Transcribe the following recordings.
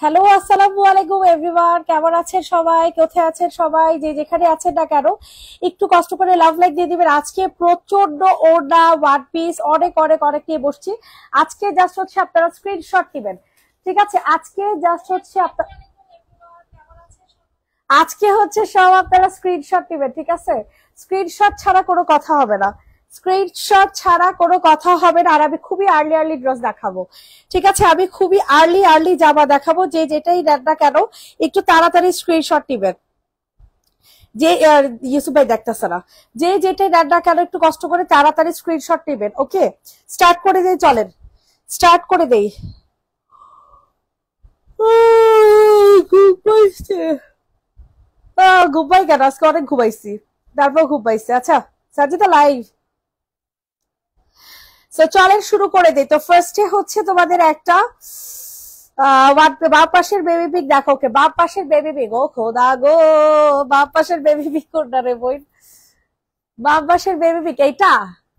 Hello, আসসালামু আলাইকুম everyone. কেমন আছেন সবাই? কোথায় আছেন সবাই? যে যেখানে আছেন না কেন একটু কষ্ট করে লাভ লাইক দিয়ে দিবেন। আজকে প্রচন্ড ওড়না ওয়ান পিস অনেক অনেক অনেক নিয়ে বসছি। আজকে জাস্ট হচ্ছে আপনারা স্ক্রিনশট দিবেন, ঠিক আছে? আজকে হচ্ছে সব আপনারা স্ক্রিনশট দিবেন, ঠিক আছে? স্ক্রিনশট ছাড়া কোনো কথা হবে না, স্ক্রিনশট ছাড়া কোনো কথা হবে না। আর আমি খুবই আর্লি আর্লি ড্রেস দেখাবো, ঠিক আছে? আমি খুবই আর্লি আর্লি জামা দেখাবো। যে যেটাই নেন না কেন একটু তাড়াতাড়ি স্ক্রিনশট দিবেন। যে ইউসুফ ভাই দেখতেছে না, যে যেটাই নেন না কেন একটু কষ্ট করে তাড়াতাড়ি স্ক্রিনশট দিবেন। ওকে, স্টার্ট করে দেই, চলেন স্টার্ট করে দেই। ঘুমাইছে, ঘুমাই কেন? আজকে অনেক ঘুমাইছি, তারপর ঘুমাইছে। আচ্ছা সাজিদা লাইভ, চলেন শুরু করে দিই। তো ফার্স্টে হচ্ছে তোমাদের একটা বাম পাশের বেবি পিক দেখো। ওকে, বাম পাশের বেবি পিক। ও খোদা গো, বাম পাশের বেবি পিক কোনটা রে বই? বাম পাশের বেবি পিক এইটা?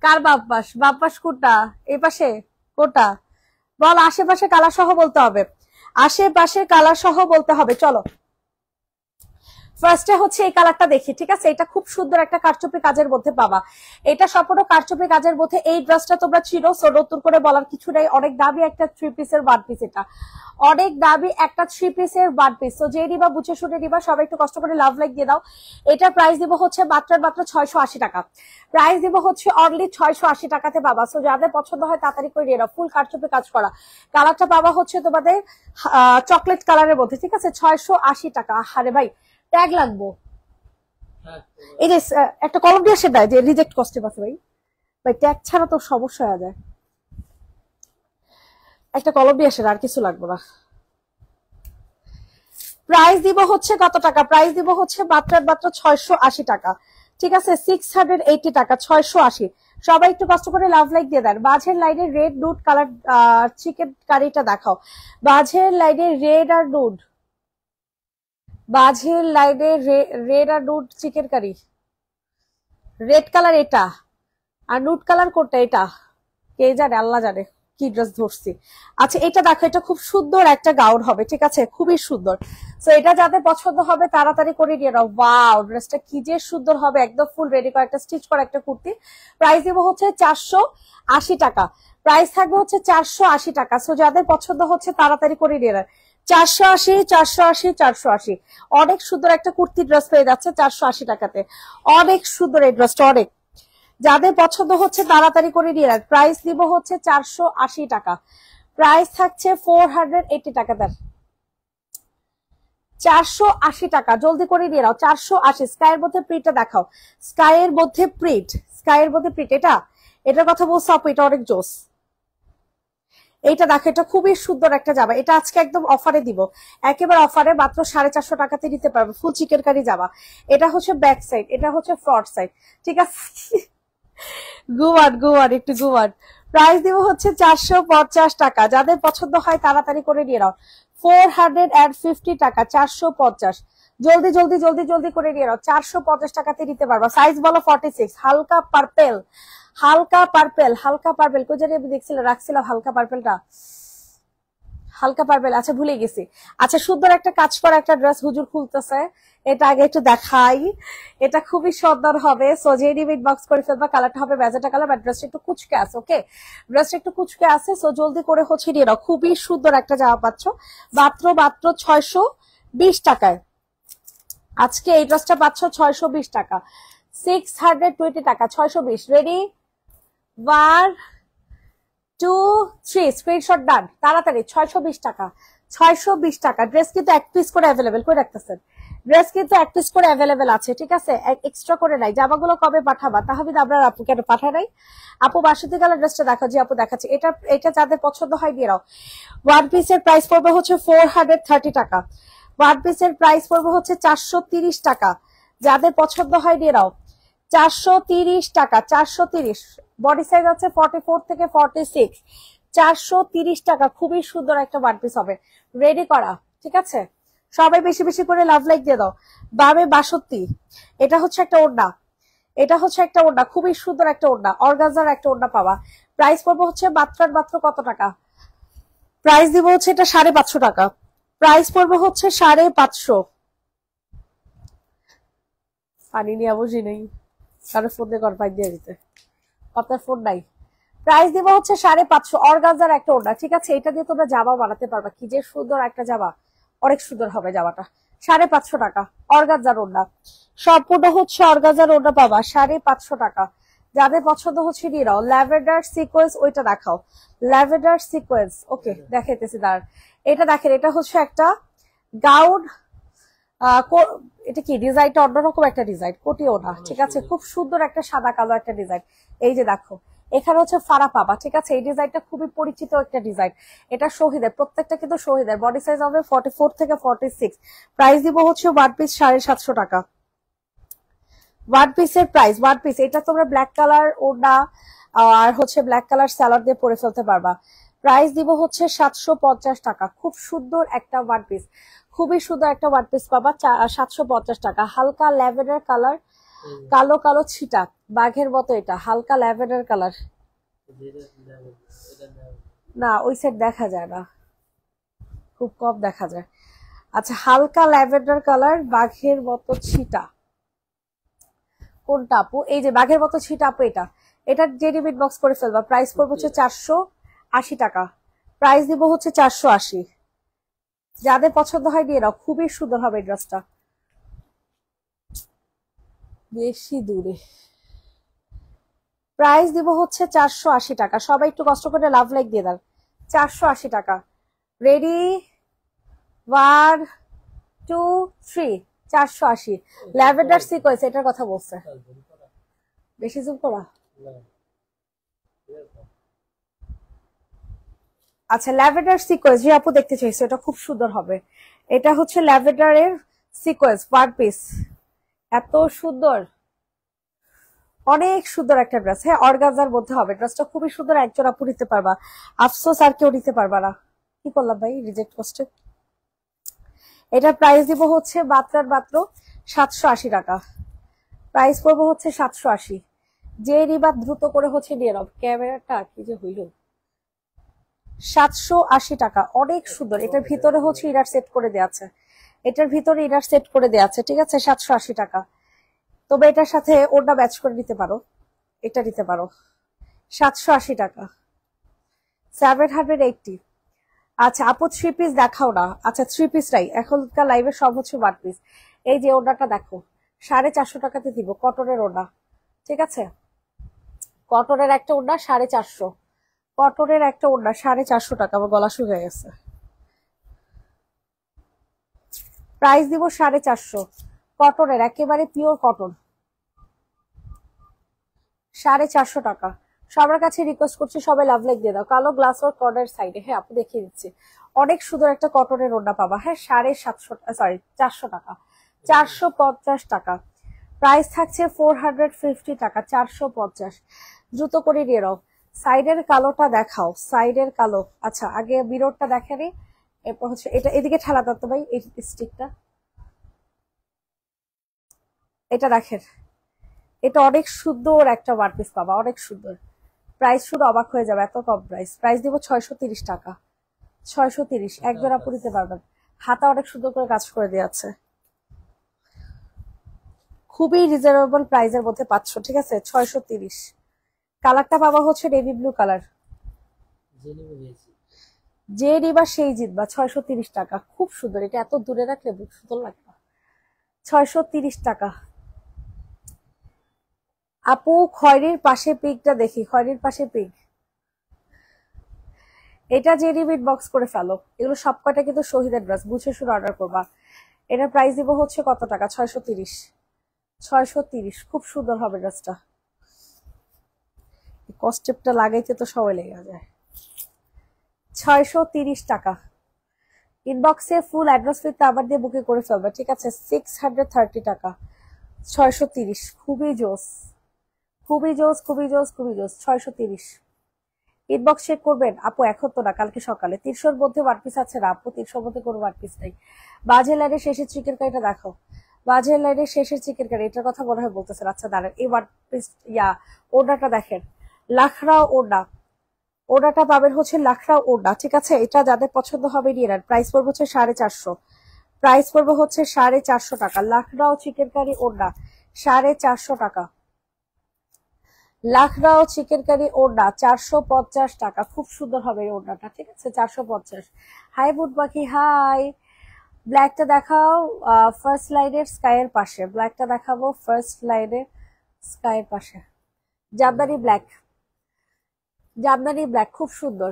কার বাম পাশ? বাম পাশ কোনটা? এই পাশে কোনটা বল? আশেপাশে কালার সহ বলতে হবে, আশেপাশে কালার সহ বলতে হবে। চলো ফার্স্টে হচ্ছে এই কালারটা দেখি, ঠিক আছে? এটা খুব সুন্দর একটা কারচুপি কাজের মধ্যে পাবা। এটা সম্পূর্ণ কারচুপি কাজের মধ্যে। এই ড্রেসটা তোমরা চিনো, সো নতুন করে বলার কিছু নাই। অনেক দামি একটা থ্রি পিসের ওয়ান পিস, এটা অনেক দামি একটা থ্রি পিসের ওয়ান পিস। তো যে নিবা বুঝে শুনে নিবা, সবাই একটু কষ্ট করে লাভ লাইক দিয়ে দাও। এটা প্রাইস দিব হচ্ছে মাত্র 680 টাকা। প্রাইস দিব হচ্ছে অনলি 680 টাকাতে পাবা। সো যাদের পছন্দ হয় তাড়াতাড়ি করে নিয়ে নাও। ফুল কারচুপি কাজ করা কালারটা পাবা হচ্ছে তোমাদের চকলেট কালারের মধ্যে, ঠিক আছে? 680 টাকা। আরে ভাই ট্যাগ লাগবো, এই যে একটা কলম দিয়ে আসে দেয় যে রিজেক্ট কস্টিউম আছে। ভাই ভাই ট্যাগ ছাড়া তো সমস্যা হয়ে যায়। একটা কলম দিয়ে আসে, আর কিছু লাগবে না। প্রাইস দিব হচ্ছে কত টাকা? প্রাইস দিব হচ্ছে মাত্র 680 টাকা, ঠিক আছে? 680 টাকা, 680। সবাই একটু কষ্ট করে লাভ লাইক দিয়ে দেন। বাঝের লাইনে রেড নুড কালার চিকেন কারিটা দেখাও। বাঝের লাইনে রেড আর নুড, বাঝের লাইনে রেড আর nude chicken curry. Red colour এটা, আর নুড কালার কোনটা? এটা কে জানে, আল্লাহ জানে কি ড্রেস ধরছি। আচ্ছা এটা দেখো, এটা খুব সুন্দর একটা গাউন হবে, ঠিক আছে? খুবই সুন্দর। তো এটা যাদের পছন্দ হবে তাড়াতাড়ি করে নিয়ে নাও। ওয়াও, ড্রেসটা কি যে সুন্দর হবে, একদম ফুল রেডি করা একটা স্টিচ করা একটা কুর্তি। প্রাইস দিব হচ্ছে 480 টাকা। প্রাইস থাকবে হচ্ছে 480 টাকা। সো যাদের পছন্দ হচ্ছে তাড়াতাড়ি করে নিয়ে নেন। 480, 480, 480। অনেক সুন্দর একটা কুর্তি ড্রেস পেয়ে যাচ্ছে 480 টাকাতে। অনেক সুন্দর এই ড্রেসটা, অনেক। যাদের পছন্দ হচ্ছে তাড়াতাড়ি করে নিয়ে নেন। প্রাইস দিব হচ্ছে 480 টাকা। প্রাইস থাকছে 480 টাকা। দেন 480 টাকা, জলদি করে নিয়ে নাও। 480। স্কাইয়ের মধ্যে প্রিন্টটা দেখাও। স্কাইয়ের মধ্যে প্রিন্ট, স্কাইয়ের মধ্যে প্রিন্ট। এটা এটার কথা বলছো আপু, এটা অনেক জোস। এইটা দেখো, এটা খুবই সুন্দর একটা জামা। এটা আজকে একদম অফারে দিব, একেবারে অফারে মাত্র 450 টাকাতে নিতে পারবে। ফুল চিকেন কারি জামা। এটা হচ্ছে ব্যাক সাইড, এটা হচ্ছে ফ্রন্ট সাইড, ঠিক আছে? গুয়ান গুয়ান একটু গুয়ান। প্রাইস দিব হচ্ছে 450 টাকা। যাদের পছন্দ হয় তাড়াতাড়ি করে নিয়ে নাও। 450 টাকা, 450। জলদি জলদি জলদি জলদি করে নিয়ে নাও। 450 টাকাতে নিতে পারবা। সাইজ বলো 46। হালকা পার্পেল, হালকা পার্পেল, হালকা পার্পেল। কোথায় জানি আমি দেখছিলাম, রাখছিলাম হালকা পার্পেলটা, হালকা পার্পেল। আচ্ছা ভুলে গেছি। আচ্ছা সুন্দর একটা কাজ করা একটা ড্রেস হুজুর খুলতেছে, এটা আগে একটু দেখাই। এটা খুবই সুন্দর হবে। সো যে নিবে বক্স করে ফেলবা। কালারটা হবে ম্যাজেন্টা কালার, বাট ড্রেসটা একটু কুচকে আছে। ওকে, ড্রেসটা একটু কুচকে আছে। সো জলদি করে হচ্ছে নিয়ে নাও। খুবই সুন্দর একটা জামা পাচ্ছ মাত্র মাত্র 620 টাকায়। আজকে এই ড্রেসটা পাচ্ছ 620 টাকা, 620 টাকা, 620। রেডি? 1 2 3, স্ক্রিনশট ডান তাড়াতাড়ি। 620 টাকা, 620 টাকা। ড্রেস কিন্তু এক পিস করে অ্যাভেলেবেল করে রাখতেছেন। ড্রেস কিন্তু এক পিস করে অ্যাভেলেবেল আছে, ঠিক আছে? এক্সট্রা করে নাই। জামাগুলো কবে পাঠাবা? তাহলে আপনার আপু কেন পাঠায় নাই? আপু বাসন্তী কালার ড্রেসটা দেখো। জি আপু দেখাচ্ছি। এটা এটা যাদের পছন্দ হয় দিয়ে নাও। ওয়ান পিসের প্রাইস পড়বে হচ্ছে 430 টাকা। ওয়ান পিসের প্রাইস পড়বে হচ্ছে 430 টাকা। যাদের পছন্দ হয় দিয়ে নাও। 430 টাকা, 430। বডি সাইজ আছে 44 থেকে 46। 430 টাকা। খুবই সুন্দর একটা ওয়ান পিস হবে, রেডি করা, ঠিক আছে? সবাই বেশি বেশি করে লাভ লাইক দিয়ে দাও। বামে 62। এটা হচ্ছে একটা ওড়না, এটা হচ্ছে একটা ওড়না, খুবই সুন্দর একটা ওড়না, অর্গানজার একটা ওড়না পাওয়া। প্রাইস পড়বে হচ্ছে মাত্র মাত্র কত টাকা? প্রাইস দিব হচ্ছে এটা 550 টাকা। প্রাইস পড়বে হচ্ছে 550। পানি নিয়ে বুঝি নেই, কারো ফোন দিয়ে কর পাই দিয়ে দিতে, আপনার ফোন নাই। প্রাইস দিব হচ্ছে 550, অর্গানজার একটা ওড়না, ঠিক আছে? এটা দিয়ে তোমরা জামা বানাতে পারবা, কি যে সুন্দর একটা জামা, অনেক সুন্দর হবে জামাটা। 550 টাকা অর্গানজার ওড়না, সম্পূর্ণ হচ্ছে অর্গানজার ওড়না পাবা 550 টাকা। যাদের পছন্দ হচ্ছে নিয়ে নাও। ল্যাভেন্ডার সিকোয়েন্স ওইটা দেখাও, ল্যাভেন্ডার সিকোয়েন্স। ওকে দেখাইতেছি দাঁড়ান। এটা দেখেন, এটা হচ্ছে একটা গাউন, এটা কি ডিজাইনটা অন্যরকম একটা ডিজাইন, কোটিও না, ঠিক আছে? খুব সুন্দর একটা সাদা কালো একটা ডিজাইন। এই যে দেখো এখানে হচ্ছে ফাড়া পাবা, ঠিক আছে? এই ডিজাইনটা খুবই পরিচিত একটা ডিজাইন। এটা শহীদের, প্রত্যেকটা কিন্তু শহীদের। বডি সাইজ হবে 44 থেকে 46। প্রাইস দিব হচ্ছে ওয়ান পিস 750 টাকা। ওয়ান পিসের প্রাইস, ওয়ান পিস এটা তোমরা ব্ল্যাক কালার ওড়না আর হচ্ছে ব্ল্যাক কালার স্যালাড দিয়ে পরে ফেলতে পারবা। প্রাইস দিব হচ্ছে 750 টাকা। খুব সুন্দর একটা ওয়ান পিস, খুবই সুন্দর একটা ওয়ান পিস পাবা 750 টাকা। হালকা ল্যাভেন্ডার কালার, কালো কালো ছিটা, বাঘের মতো। এটা হালকা ল্যাভেন্ডার কালার, না ওই সেট দেখা যায় না, খুব কম দেখা যায়। আচ্ছা হালকা ল্যাভেন্ডার কালার, বাঘের মতো ছিটা, কোনটা আপু? এই যে বাঘের মতো ছিটা আপু, এটা এটা রেডিমেড বক্স করে ফেলবা। প্রাইস পড়বে হচ্ছে 480 টাকা। প্রাইস দিব হচ্ছে 480। যাদের পছন্দ হয় নিয়ে নাও, খুবই সুন্দর হবে এই ড্রেসটা। বেশি দূরে, প্রাইস দিব হচ্ছে 480 টাকা। সবাই একটু কষ্ট করে লাভ লাইক দিয়ে দেন। 480 টাকা। রেডি, 1 2 3, 480। ল্যাভেন্ডার সিকোয়েন্স এটার কথা বলছে, বেশি জুম করা। আচ্ছা ল্যাভেন্ডার সিকোয়েন্স যে আপু দেখতে চাইছো, এটা খুব সুন্দর হবে। এটা হচ্ছে ল্যাভেন্ডারের সিকোয়েন্স ওয়ান পিস, এত সুন্দর, অনেক সুন্দর একটা ড্রেস। হ্যাঁ অর্গানজার মধ্যে হবে ড্রেসটা, খুবই সুন্দর। একজন আপু নিতে পারবা, আফসোস আর কেউ নিতে পারবা না। কি করলাম ভাই, রিজেক্ট করছে। এটার প্রাইস দিব হচ্ছে মাত্র 780 টাকা। প্রাইস পড়বো হচ্ছে 780। যে রিবা দ্রুত করে হচ্ছে নিয়ে নাও, ক্যামেরাটা কি যে হইল। 780 টাকা, অনেক সুন্দর। এটার ভিতরে হচ্ছে ইনার সেট করে দেওয়া আছে, এটার ভিতরে ইনার সেট করে দেওয়া আছে, ঠিক আছে? 780 টাকা। তবে এটার সাথে ওড়না ম্যাচ করে নিতে পারো, এটা নিতে পারো। 780 টাকা, 780। আচ্ছা আপু থ্রি পিস দেখাও না। আচ্ছা থ্রি পিস নাই, এখনকার লাইভে সব হচ্ছে ওয়ান পিস। এই যে ওড়নাটা দেখো, 450 টাকাতে দিব, কটনের ওড়না, ঠিক আছে? কটনের একটা ওড়না 450, কটনের একটা ওড়না 450 টাকা। আমার গলা শুকিয়ে গেছে। প্রাইস দিব 450, কটনের একেবারে পিওর কটন, 450 টাকা। সবার কাছে রিকোয়েস্ট করছি সবাই লাভ লাইক দিয়ে দাও। কালো গ্লাস ওর কর্নার সাইডে, হ্যাঁ আপু দেখিয়ে দিচ্ছি। অনেক সুন্দর একটা কটনের ওড়না পাবা। হ্যাঁ 750, সরি 400 টাকা, 450 টাকা। প্রাইস থাকছে 450 টাকা, 450। দ্রুত করে নিয়ে নাও। সাইডের কালোটা দেখাও, সাইডের কালো। আচ্ছা আগে মিররটা দেখেনি, এরপর হচ্ছে এটা এদিকে ঠেলা দাও তো ভাই, এই স্টিকটা, এটা দেখেন। এটা অনেক সুন্দর একটা ওয়ান পিস পাবা, অনেক সুন্দর। প্রাইস শুধু অবাক হয়ে যাবে, এত কম প্রাইস। প্রাইস দিব 630 টাকা, 630। একজন আপু নিতে পারবেন। হাতা অনেক সুন্দর করে কাজ করে দেওয়া আছে, খুবই রিজনেবল প্রাইসের মধ্যে পাচ্ছ, ঠিক আছে? 630। কালারটা পাবা হচ্ছে নেভি ব্লু কালার। যে নিবা সেই জিতবা। 630 টাকা, খুব সুন্দর। এটা এত দূরে রাখলে সুন্দর লাগবে। 630 টাকা। আপু খয়েরির পাশে পিকটা দেখি, খয়েরির পাশে পিক, এটা যে রিমিট বক্স করে ফেলো। এগুলো সব কয়টা কিন্তু শহীদের ড্রেস, বুঝে শুনে অর্ডার করবা। এটার প্রাইস দিব হচ্ছে কত টাকা? 630, 630। খুব সুন্দর হবে ড্রেসটা। কস্টেপটা লাগাইতে তো সবাই লেগে যায়। 630 টাকা। ইনবক্সে ফুল অ্যাড্রেস উইথ নাম্বার দিয়ে বুকিং করে ফেলবে, ঠিক আছে? 630 টাকা, 630। খুবই জোস, খুবই জোস, খুবই জোস, খুবই জোস। 630। ইনবক্স চেক করবেন আপু, এখন তো না, কালকে সকালে। 300-র মধ্যে ওয়ান পিস আছে না আপু? 300-র মধ্যে কোনো ওয়ান পিস নেই। বাজে লাইনের শেষের চিকেন কারিটা দেখো, বাজে লাইনের শেষের চিকেন কারি, এটার কথা মনে হয় বলতেছেন। আচ্ছা দাঁড়ান, এই ওয়ান পিস ওড়নাটা দেখেন, লাখড়া ওড়না, ওড়নাটা পাবেন হচ্ছে লাখড়া ওড়না, ঠিক আছে? এটা যাদের পছন্দ হবে নিয়ে নেন। প্রাইস পড়বে হচ্ছে 450, প্রাইস পড়বে হচ্ছে 450 টাকা। লাখড়াও চিকেন কারি ওড়না 450 টাকা। লাখড়াও চিকেন কারি ওড়না 450 টাকা। খুব সুন্দর হবে এই ওড়নাটা, ঠিক আছে? 450। হাই বুট বাকি, হাই। ব্ল্যাকটা দেখাও ফার্স্ট লাইনের স্কাইয়ের পাশে, ব্ল্যাকটা দেখাবো ফার্স্ট লাইনের স্কাইয়ের পাশে। জামদানি ব্ল্যাক, জামদানি ব্ল্যাক খুব সুন্দর।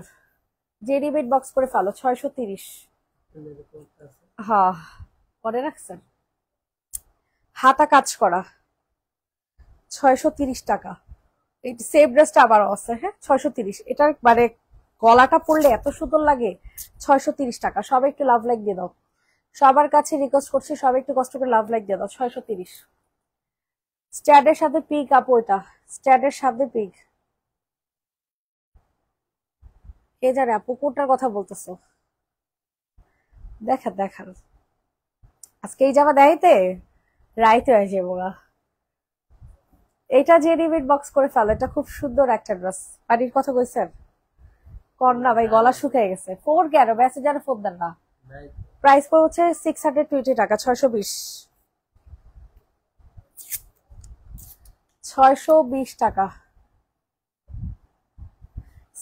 জেডিমেড বক্স করে ফেলো 630। হ্যাঁ, মনে রাখছেন? হাতা কাজ করা 630 টাকা। এই সেম ড্রেসটা আবারও আছে, হ্যাঁ 630। এটার মানে গলাটা পরলে এত সুন্দর লাগে। 630 টাকা। সবাই একটু লাভ লাইক দিয়ে দাও, সবার কাছে রিকোয়েস্ট করছি, সবাই একটু কষ্ট করে লাভ লাইক দিয়ে দাও। 630। স্ট্যাডের সাথে পিক আপু, এটা স্ট্যাডের সাথে পিক। কে জানে আপু কোনটার কথা বলতেছো? দেখান দেখান, আজকে এই জামা দেখাইতে রাইতে হয়ে যাবো গা। এটা যে রিমিট বক্স করে ফেলো, এটা খুব সুন্দর একটা ড্রেস। পানির কথা কইছেন? কর না ভাই, গলা শুকিয়ে গেছে। ফোর কেন মেসেঞ্জারে ফোন দেন না? প্রাইস পড়ে হচ্ছে 620 টাকা। 620, 620 টাকা।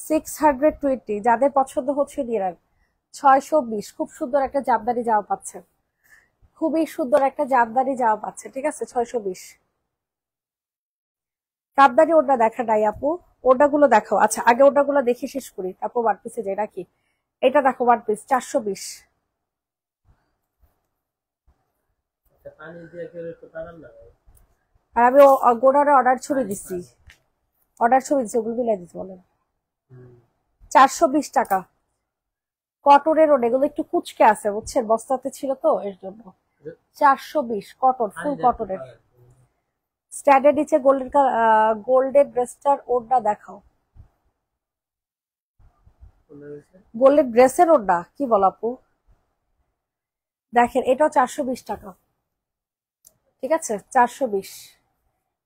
620। যাদের পছন্দ হচ্ছে নিয়ে নেন। 620। খুব সুন্দর একটা জামদানি জামা পাচ্ছেন, খুবই সুন্দর একটা জামদানি জামা পাচ্ছেন, ঠিক আছে? 620। জামদানি ওড়না দেখা নাই আপু, ওড়নাগুলো দেখাও। আচ্ছা আগে ওড়নাগুলো দেখে শেষ করি, তারপর ওয়ান পিসে যাই নাকি? এটা দেখো ওয়ান পিস 420। আর আমি গোড়ারে অর্ডার ছবি দিচ্ছি, অর্ডার ছবি দিচ্ছি, ওগুলো মিলাই দিচ্ছি বলেন। 420 টাকা। কটনের ওড়না, এগুলো একটু কুচকে আছে বুঝছেন, বস্তাতে ছিল তো এর জন্য। 420 কটন, ফুল কটনের। স্ট্যান্ডের নিচে গোল্ডেন গোল্ডেন ড্রেসটার ওড়না দেখাও। গোল্ডেন ড্রেসের ওড়না কি বল আপু? দেখেন এটাও 420 টাকা, ঠিক আছে? 420।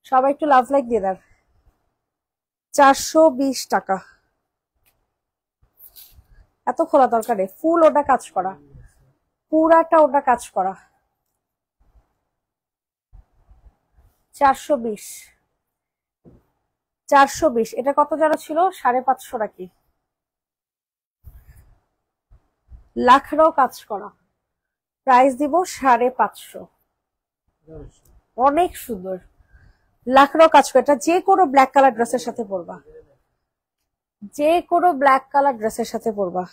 সবাই একটু লাভ লাইক দিয়ে দেন। 420 টাকা। এত খোলা দরকার নেই, ফুল ওটা কাজ করা, পুরাটা ওটা কাজ করা। 420, 420। এটা কত যেন ছিল? 550 নাকি? লাখরাও কাজ করা, প্রাইস দিব 550। অনেক সুন্দর লাখরাও কাজ করা। এটা যে কোনো ব্ল্যাক কালার ড্রেসের সাথে পরবা, যে কোনো ব্ল্যাক কালার ড্রেসের সাথে পরবা।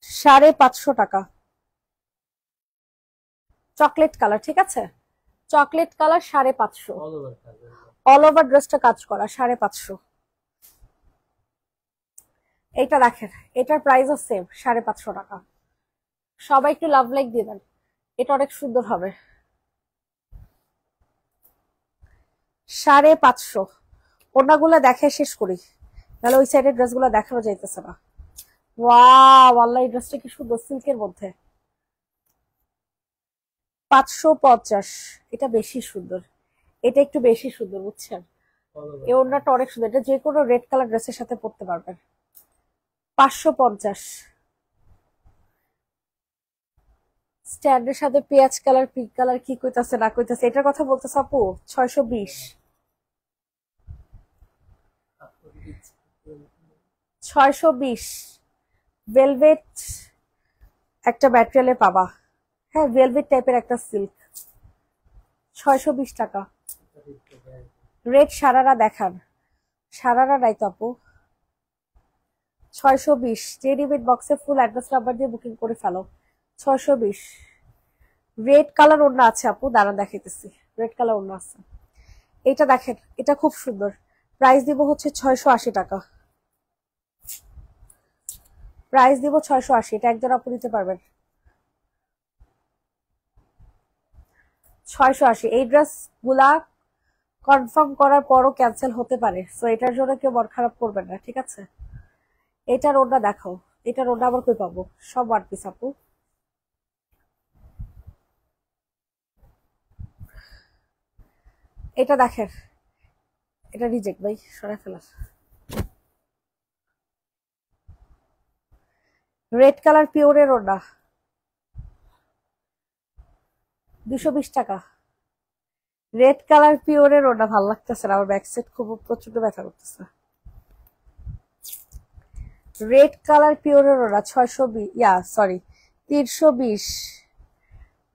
550 টাকা। চকলেট কালার, ঠিক আছে? Chocolate colour 550। অল ওভার ড্রেসটা কাজ করা 550। এইটা দেখেন, এটার প্রাইসও সেম 550 টাকা। সবাই একটু লাভ লাইক দিবেন, এটা অনেক সুন্দর হবে। 550। ওনাগুলো দেখে শেষ করি, তাহলে ওই সাইডের ড্রেসগুলো দেখানো যাইতেছে না। ওয়াও আল্লাহ, এই ড্রেসটা কি সুন্দর, সিল্কের মধ্যে। 550। এটা বেশি সুন্দর, এটা একটু বেশি সুন্দর বুঝছেন। এই ওড়নাটা অনেক সুন্দর, এটা যে কোনো রেড কালার ড্রেসের সাথে পরতে পারবেন। 550। স্ট্যান্ডের সাথে পেঁয়াজ কালার, পিঙ্ক কালার কি কইতাছে না কইতাছে, এটার কথা বলতেছে আপু। 620, 620। ভেলভেট একটা ম্যাটেরিয়ালে পাবা, হ্যাঁ ভেলভেট টাইপের একটা সিল্ক। 620 টাকা। রেড সারারা দেখান, সারারা নাই তো আপু। 620। রেডিমেড বক্সে ফুল অ্যাড্রেস নাম্বার দিয়ে বুকিং করে ফেলো। 620। রেড কালার ওড়না আছে আপু, দাঁড়া দেখাইতেছি। রেড কালার ওড়না আছে, এটা দেখেন, এটা খুব সুন্দর। প্রাইস দিব হচ্ছে 680 টাকা। প্রাইস দিব 680। এটা একজন আপু নিতে পারবেন। 680। এই ড্রেস গুলা কনফার্ম করার পরও ক্যান্সেল হতে পারে, সো এটার জন্য কেউ মন খারাপ করবেন না, ঠিক আছে? এটার ওড়না দেখাও, এটার ওড়না আবার কই পাবো? সব ওয়ান পিস আপু। এটা দেখেন, এটা এটা রিজেক্ট ভাই, সরাই ফেলার। রেড কালার পিওরের ওড়না 220 টাকা। রেড কালার পিওরের ওড়না ভালো লাগতেছে না, আমার ব্যাক সাইড খুব প্রচন্ড ব্যথা করতেছে। রেড কালার পিওরের ওড়না 320।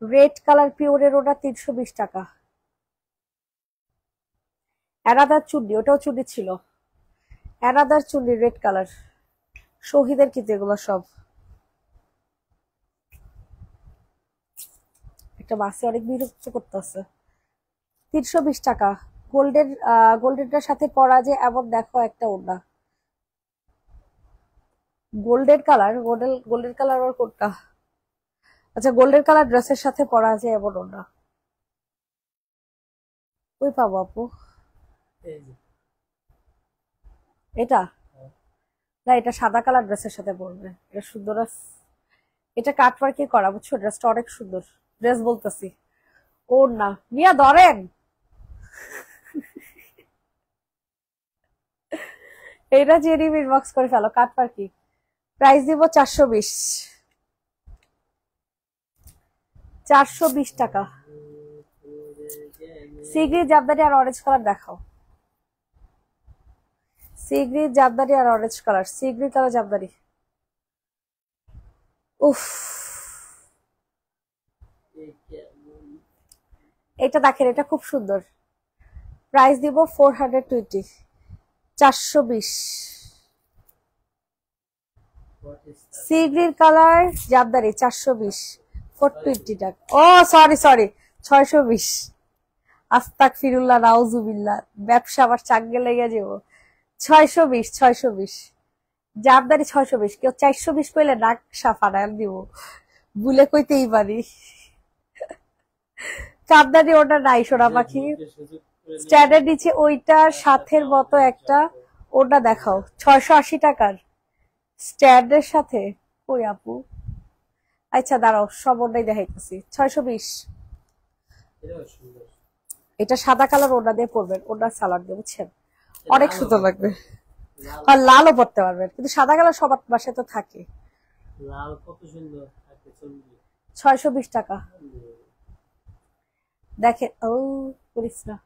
রেড কালার পিওরের ওড়না 320 টাকা। অ্যানাদার চুন্নি, ওটাও চুন্নি ছিল, অ্যানাদার চুন্নি রেড কালার। শহীদের কিন্তু এগুলো সব। একটা বাসে অনেক বিরক্ত করতেছে। 320 টাকা। গোল্ডেনটার সাথে পরা যে এমন দেখো একটা ওড়না, গোল্ডেন কালার ওর কোনটা? আচ্ছা, গোল্ডেন কালার ড্রেসের সাথে পরা আছে এমন ওড়না ওই পাবো আপু? এটা না, এটা সাদা কালার ড্রেসের সাথে পরবে, এটা সুন্দর। এটা কাটওয়ার্কে করা, বুঝছো? ড্রেসটা অনেক সুন্দর। ড্রেস বলতেছি, ওড়না মিয়া ধরেন। এটা জেনি ইনবক্স করে ফেলো, কাটওয়ার্কি। প্রাইস দিব 420। 420 টাকা। সিগ্রি জামদানি আর অরেঞ্জ কালার দেখাও। সিগ্রি জামদানি আর অরেঞ্জ কালার, সিগ্রি কালার জামদানি। উফ, এটা দেখেন, এটা খুব সুন্দর। প্রাইস দিব 420। 420। সিগ্রির কালার জামদানি 420। 420 টাকা। ও সরি 620। আস্তাগফিরুল্লাহ, নাউজুবিল্লাহ, ব্যবসা আবার চাঙ্গে লেগে যাবো। 620। জামদানি 620। কেউ 420 কইলে নাক সাফানায় দিব, বুলে কইতেই পারি। জামদানি ওটা নাই সোনা পাখি। স্ট্যান্ডের নিচে ওইটার সাথের মতো একটা ওটা দেখাও, 680 টাকার স্ট্যান্ডের সাথে। কই আপু? আচ্ছা দাঁড়াও, সব ওটাই দেখাইতেছি। 620। এটা সাদা কালার ওড়না দিয়ে পরবেন, ওড়নার সালাড দিয়ে, বুঝছেন? অনেক সুন্দর লাগবে। আর লালও পরতে পারবেন, কিন্তু সাদা কালার সবার বাসায় তো থাকে। লাল কত সুন্দর। 620 টাকা। দেখেন, ও করিস না।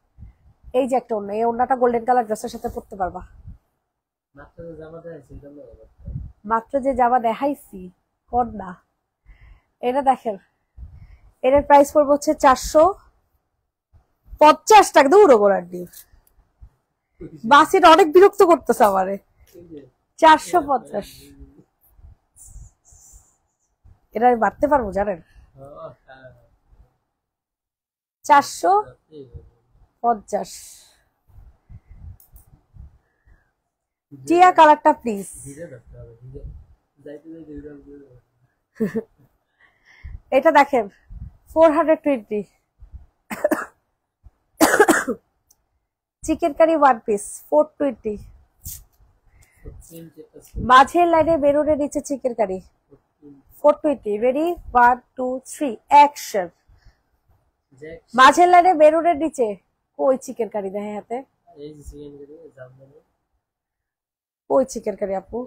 এই যে একটা ওড়না, এই ওড়নাটা গোল্ডেন কালার ড্রেসের সাথে পরতে পারবা। মাত্র যে জামা দেখাইছি ওড়না, এটা দেখেন। এটার প্রাইস পড়বে হচ্ছে 450 টাকা। দৌড়ো গোড়ার ডিম, বাস এটা অনেক বিরক্ত করতেছে আমারে। 450। এটা আমি বাড়তে পারবো জানেন? 450। টিয়া কালারটা প্লিজ। এটা দেখেন 420। Chicken curry one piece 420। মাঝের লাইনে বেরোনে নিচে চিকেন কারি 420। Ready 1 2 3 action. মাঝের লাইনে বেরোনের নিচে কই চিকেন কারি দেখে হাতে? ওই চিকেন কারি আপু,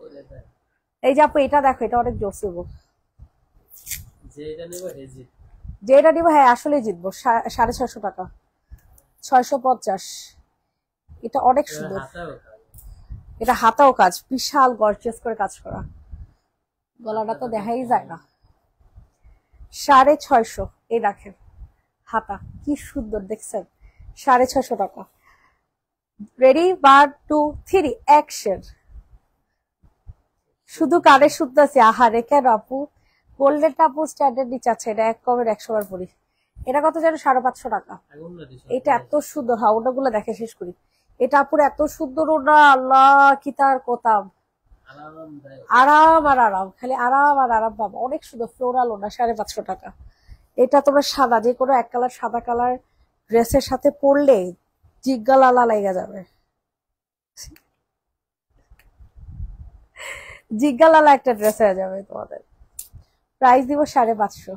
এই যে আপু এটা দেখো, এটা অনেক জোস হইব। যেটা নিব হ্যাঁ আসলে জিতবো। 650 টাকা। 650। এটা অনেক সুন্দর। এটা হাতাও কাজ, বিশাল গর্জিয়াস করে কাজ করা। গলাটা তো দেখাই যায় না। 650। এই দেখেন হাতা কি সুন্দর, দেখছেন? 650 টাকা। Ready 1 2 3 action. শুধু কানে শুনতেছি, আহারে কেন আপু? গোল্ডেন আপু স্ট্যান্ডার্ড নিচে আছে, এটা এক কমের 100 বার পরি। এটা কত যেন? 550 টাকা। এটা এত সুন্দর। হ্যাঁ ওটাগুলো দেখে শেষ করি। এটা আপুর এত সুন্দর ওটা, আল্লাহ কি তার কোতাম। আরাম আর আরাম, খালি আরাম আর আরাম পাবো। অনেক সুন্দর ফ্লোরাল ওটা, 550 টাকা। এটা তোমরা সাদা যে কোনো এক কালার সাদা কালার ড্রেসের সাথে পরলে জিগ্গা লালা লেগে যাবে। জিগ্গা লালা একটা ড্রেস হয়ে যাবে তোমাদের। প্রাইস দিব 550।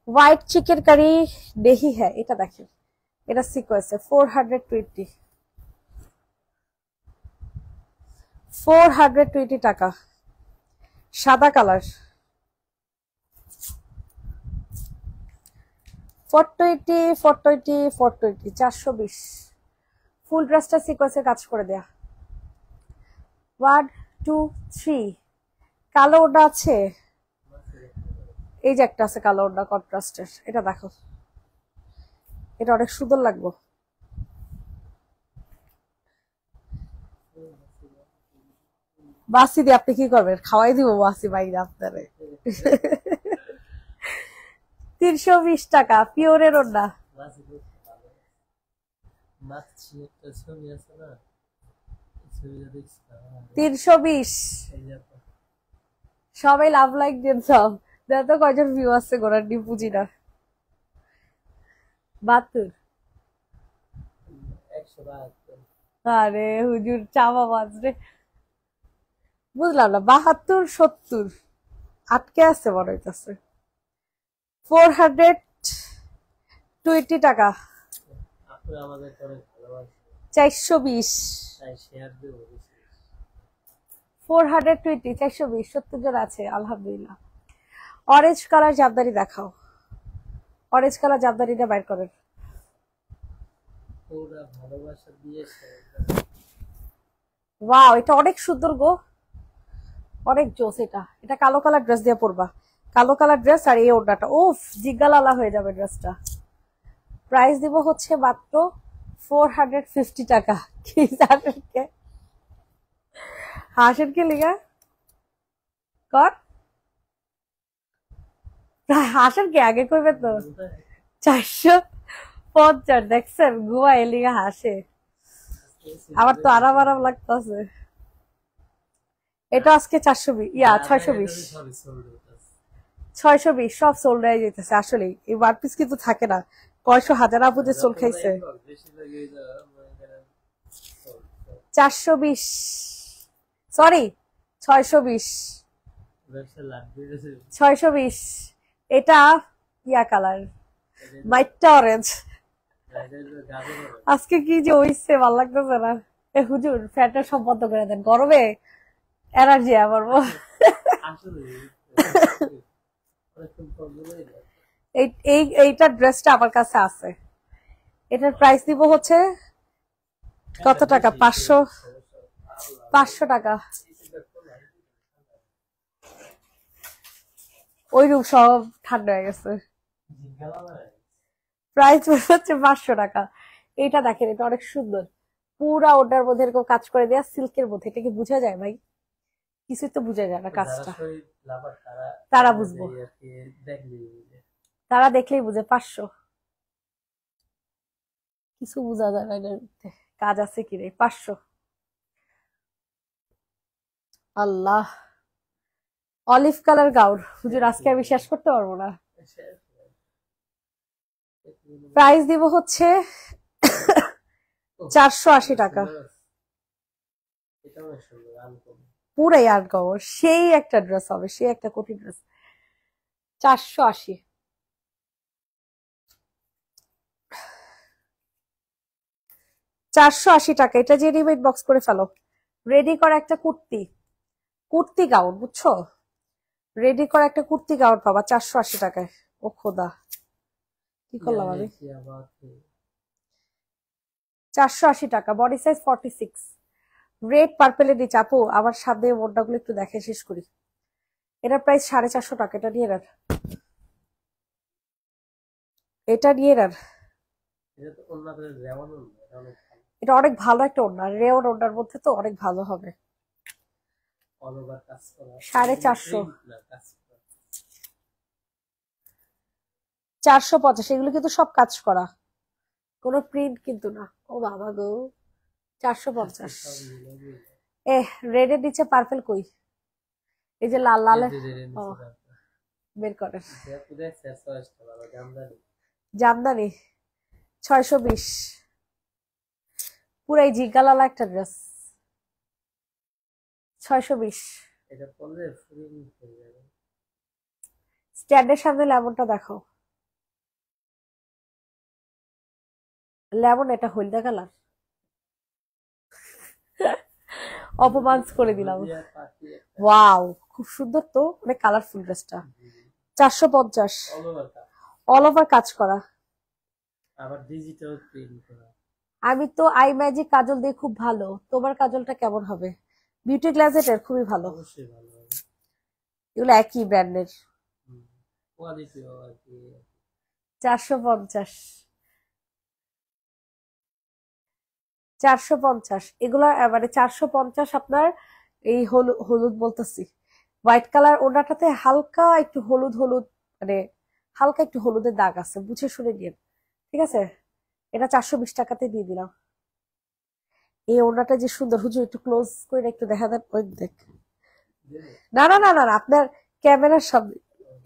হোয়াইট চিকেন কারি নেহি হ্যাঁ, এটা দেখেন, এটা সিকোয়েন্সে 420, 420 টাকা, সাদা কালার। 420, 420, 420, 420। ফুল ড্রেসটা সিকোয়েন্সের কাজ করে দেয়া। 1 2 3। কালো ওটা আছে, এই যে একটা আছে কালো ওটা কন্ট্রাস্টের, এটা দেখো, এটা অনেক সুন্দর লাগবে। বাসি দিয়ে আপনি কি করবেন? খাওয়াই দিব বাসি বাইরে আপনারে। 320 টাকা পিওরের ওড়না। 320। সবাই লাভ লাইক দেন সব। দেখো কয়জন ভিউ আছে গোড়ার নি বুঝি না। 72। আরে হুজুর চাওয়া বাজরে, বুঝলাম না। 72 70 আটকে আছে মনে হইতেছে। 420 টাকা। 420। 420, 420, 70 জন আছে আলহামদুলিল্লাহ। অরেঞ্জ কালার জামদানি দেখাও, অরেঞ্জ কালার জামদানিটা বাইর করেন। ওয়াও, এটা অনেক সুন্দর গো, অনেক জোস। এটা এটা কালো কালার ড্রেস দিয়ে পরবা, কালো কালার ড্রেস আর এই ওড়নাটা, উফ জিগালালা হয়ে যাবে ড্রেসটা। প্রাইস দিব হচ্ছে মাত্র 450 টাকা। কি জানেন কে হাসেন কে লিগা কর হাসেন কে আগে কইবে তো। 450 দেখছেন, গুয়া এলিগা হাসে। আমার তো আরাম আরাম লাগতেছে। এটা আজকে 420, 620, 620 সব সোল্ড হয়ে যেতেছে। আসলে এই ওয়ান পিস কিন্তু থাকে না, কয়শো হাজার আপুদের সোল খাইছে। 420, সরি 620, 620। এটা ইয়া কালার, মাইটটা অরেঞ্জ। আজকে কি যে হইছে ভাল লাগতেছে না। এ হুজুর ফ্যানটা সব বন্ধ করে দেন, গরমে এনার্জি আমার। এইটা ড্রেসটা আমার কাছে আছে, এটার প্রাইস দিব হচ্ছে কত টাকা? 500, 500 টাকা। ওই রূপ সব ঠান্ডা হয়ে গেছে। প্রাইস হচ্ছে 500 টাকা। এইটা দেখেন, এটা অনেক সুন্দর, পুরা ওটার মধ্যে এরকম কাজ করে দেয়া সিল্কের মধ্যে। এটা কি বোঝা যায় ভাই? কিছুই তো বোঝা যায় না কাজটা, তারা বুঝবো, তারা দেখলেই বুঝে। 500, কিছু বোঝা যায় না এটার মধ্যে কাজ আছে কি রে। 500। আল্লাহ, অলিভ কালার গাউন। হুজুর আজকে আমি শেষ করতে পারবো না। প্রাইস দিব হচ্ছে 480 টাকা। পুরাই আনকমন, সেই একটা ড্রেস হবে, সেই একটা কোটি ড্রেস। 480। 480 টাকা। এটা যে রেডিমেড বক্স করে ফেলো। রেডি করা একটা কুর্তি, কুর্তি গাউন, বুঝছো? রেডি করা একটা কুর্তি গাউন পাবা 480 টাকায়। ও খোদা, কি করলাম আমি? 480 টাকা, বডি সাইজ 46। রেড পার্পেলে দিচ্ছে আপু। আমার সামনে ওড়নাগুলো একটু দেখে শেষ করি। এটার প্রাইস 450 টাকা। এটা নিয়ে নেন, এটা নিয়ে নেন। এটা অনেক ভালো একটা ওড়না, রেওয়ান ওড়নার মধ্যে তো অনেক ভালো হবে। 450, 450। এগুলো কিন্তু সব কাজ করা, কোনো প্রিন্ট কিন্তু না। ও বাবা গো, 450। রেডের নিচে পার্পেল কই? এই যে লাল লাল, ও বের করেন। জামদানি 620, পুরাই জিগালালা একটা ড্রেস। 620। স্ট্যান্ডের সামনে লেমনটা দেখো। লেমন, এটা হলদা কালার। অপমান করে দিলাম। ওয়াও, খুব সুন্দর তো, অনেক কালারফুল ড্রেসটা। 450, অল ওভার কাজ করা, আবার ডিজিটাল প্রিন্ট করা। আমি তো আই ম্যাজিক কাজল দিয়ে খুব ভালো, তোমার কাজলটা কেমন হবে? বিউটি গ্লাজেটের খুবই ভালো, অবশ্যই ভালো হবে। এগুলো একই ব্র্যান্ডের। কোয়ালিটিও আর কি। 450, 450 এগুলা মানে 450 আপনার। এই হলুদ হলুদ বলতেছি, হোয়াইট কালার ওনাটাতে হালকা একটু হলুদ হলুদ, মানে হালকা একটু হলুদের দাগ আছে, বুঝে শুনে নিন, ঠিক আছে? এটা 420 টাকাতে দিয়ে দিলাম। এই ওড়নাটা যে সুন্দর, হুজুর একটু ক্লোজ করে একটু দেখা দেন, ওই দেখ। না না না না না, আপনার ক্যামেরার সামনে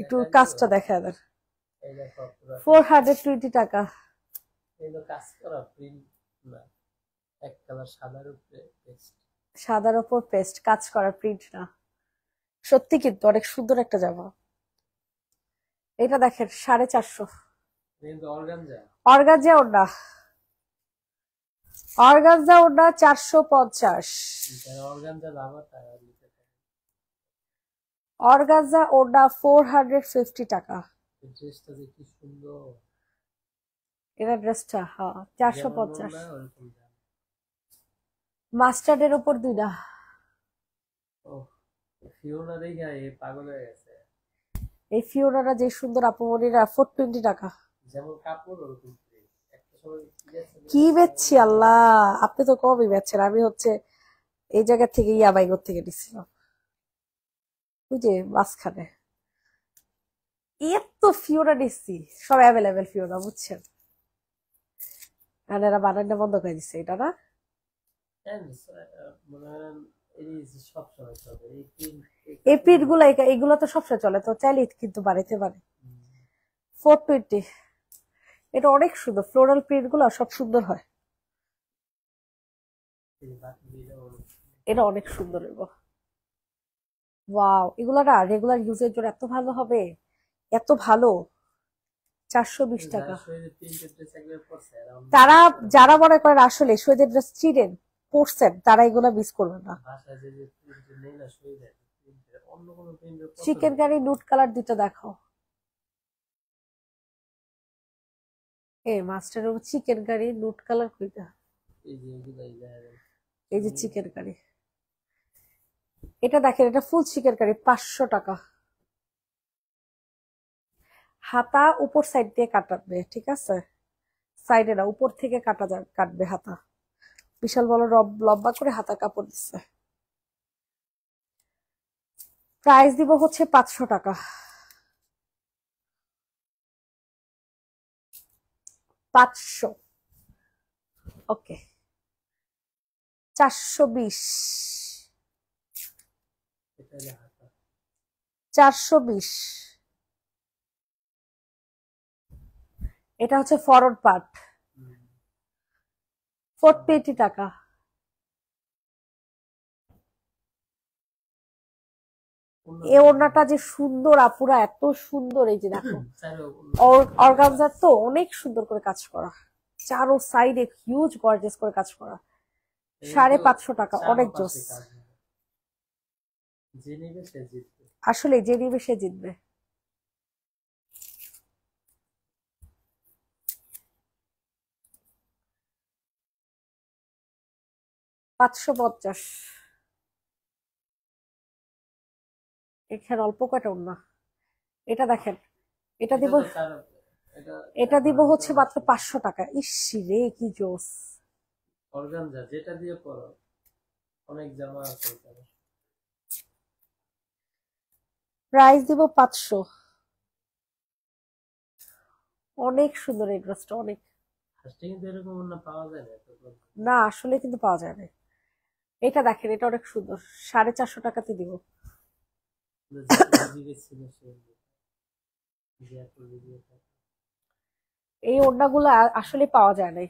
একটু কাজটা দেখা দেন। 420 টাকা। এগুলো কাজ করা প্রিন্ট না, এক কালার সাদার উপরে পেস্ট। সাদার উপর পেস্ট, কাজ করা প্রিন্ট না। সত্যি কিন্তু অনেক সুন্দর একটা জামা। এটা দেখেন 450। কিন্তু অর্গানজা, অর্গানজা ওড়না, অর্গানজা ওড়না 450। যারা অর্গানজা লাভার তারা নিতে পারে। অর্গানজা ওড়না 450 টাকা। এই ড্রেসটা যে কি সুন্দর। এটা ড্রেসটা হ্যাঁ 450। না ওরকম দাম। মাস্টার্ডের উপর দুইটা। ও ফিওনা দেখা এ পাগল হয়ে গেছে। এই ফিওনারা যে সুন্দর আপুমনিরা 420 টাকা। যেমন কাপড় ওরকম প্রিন্ট। একটা সময় কি বেচছি আল্লাহ, আপনি তো কমই বেচছেন, আমি হচ্ছে এই জায়গা থেকে ইয়াবাইগর থেকে নিছিলাম, ওই যে মাঝখানে। এত ফিওনা নিচ্ছি, সব অ্যাভেলেবেল ফিওনা, বুঝছেন? আর এরা বানানটা বন্ধ করে দিচ্ছে, এটা না? মনে হয় এই সব সময় চলে এই প্রিন্ট। এই প্রিন্ট গুলা এগুলো তো সবসময় চলে, তো চাইলে কিন্তু বাড়াইতে পারে। 420, এটা অনেক সুন্দর, ফ্লোরাল প্রিন্ট গুলো সব সুন্দর হয়, এটা অনেক সুন্দর। ওয়াও, এগুলা না রেগুলার ইউজের জন্য এত ভালো হবে, এত ভালো। 420 টাকা। তারা যারা মনে করেন আসলে শহীদের ড্রেস চিনেন, পড়ছেন, তারা এগুলা মিস করবেন না। চিকেন কারি নুট কালার দুটো দেখাও। এ master chicken curry nude colour কইটা, এই যে চিকেন কারি, এটা দেখেন, এটা ফুল চিকেন কারি 500 টাকা। হাতা উপর সাইড দিয়ে কাটাবে, ঠিক আছে? সাইডে না, উপর থেকে কাটবে হাতা, বিশাল বড় লম্বা করে হাতা কাপড় দিচ্ছে। প্রাইস দিব হচ্ছে 500 টাকা। 500, ওকে। 420, 420। এটা হচ্ছে ফরওয়ার্ড পার্ট, 420 টাকা। এই ওড়নাটা যে সুন্দর আপুরা, এত সুন্দর, এই যে দেখো অর্গানজার তো অনেক সুন্দর করে কাজ করা, চারো সাইডে হিউজ গর্জিয়াস করে কাজ করা। 550 টাকা, অনেক জোস। আসলে যে নিবে সে জিতবে। $550। এখানে অল্প কয়টা ওড়না, এটা দেখেন, এটা দিব, এটা দিব হচ্ছে মাত্র 500 টাকা। ইসি রে, কি জোস। অর্গানজা যেটা দিয়ে পরো, অনেক জামা আছে। প্রাইস দিব 500। অনেক সুন্দর এই ড্রেসটা, অনেক। কিন্তু এরকম না পাওয়া যায় না, আসলে কিন্তু পাওয়া যায় না। এটা দেখেন, এটা অনেক সুন্দর, 450 টাকাতে দিব। এই ওড়নাগুলো আসলে পাওয়া যায় না।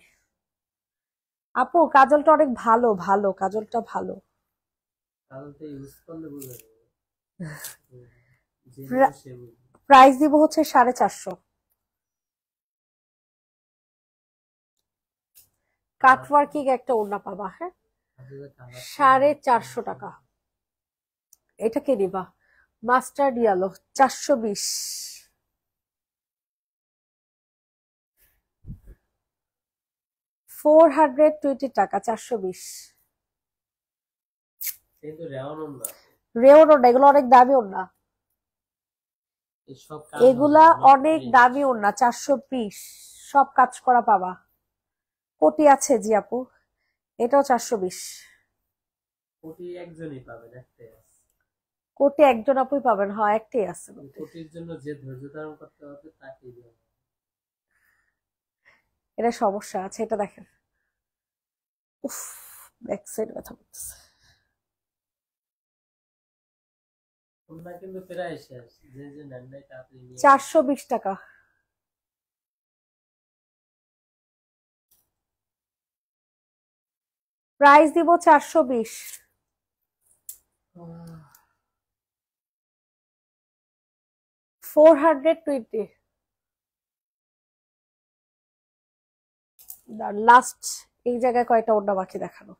আপু কাজলটা অনেক ভালো, ভালো কাজলটা ভালো। প্রাইস দিব হচ্ছে 450। কাটওয়ার্কিং একটা ওড়না পাবা, হ্যাঁ, 450 টাকা। এটা কে নিবা? Mustard yellow, 420। 420 টাকা, 420। কিন্তু রেওয়ান না, রেওন ওড়না, এগুলো অনেক দামি ওড়না, এসব এগুলা অনেক দামি ওড়না, 420। সব কাজ করা পাবা। কোটি আছে জি আপু, এটাও 420। কোটি একজনই পাবেন, একটাই আছে। কোটি একজন আপুই পাবেন, হ্যাঁ একটাই আছে। কোটির জন্য যে ধৈর্য ধারণ করতে হবে তাকেই দেওয়া হবে। এটা সমস্যা আছে, এটা দেখেন, উফ, ব্যাক সাইড ব্যথা করতেছে। তোমরা কিন্তু প্রায় শেষ, যে যে নেন নাই তাড়াতাড়ি নিয়ে 420 টাকা। প্রাইস দিব 420। 420। লাস্ট এই জায়গায় কয়টা ওড়না বাকি দেখানো।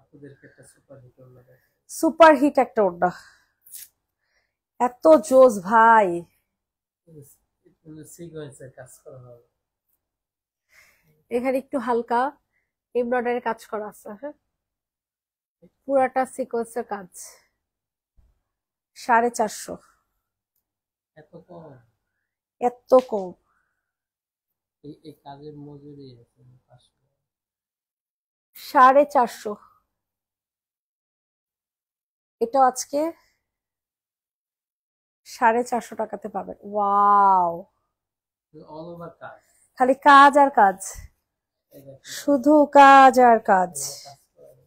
আপনাদেরকে একটা সুপার হিট ওড়না দেখাই। সুপার হিট একটা ওড়না, এত জোস ভাই। সিকোয়েন্সের কাজ করা হবে। এখানে একটু হালকা এমব্রয়ডারি কাজ করা আছে, হ্যাঁ, পুরাটা সিকোয়েন্সের কাজ। 450। এত কম? এত কম? এই কাজের মজুরি আছে 500। 450। এটা আজকে 450 টাকাতে পাবেন। ওয়াও, অল ওভার কাজ, খালি কাজ আর কাজ, এই দেখেন, শুধু কাজ আর কাজ। এগুলো কাজ করা হবে।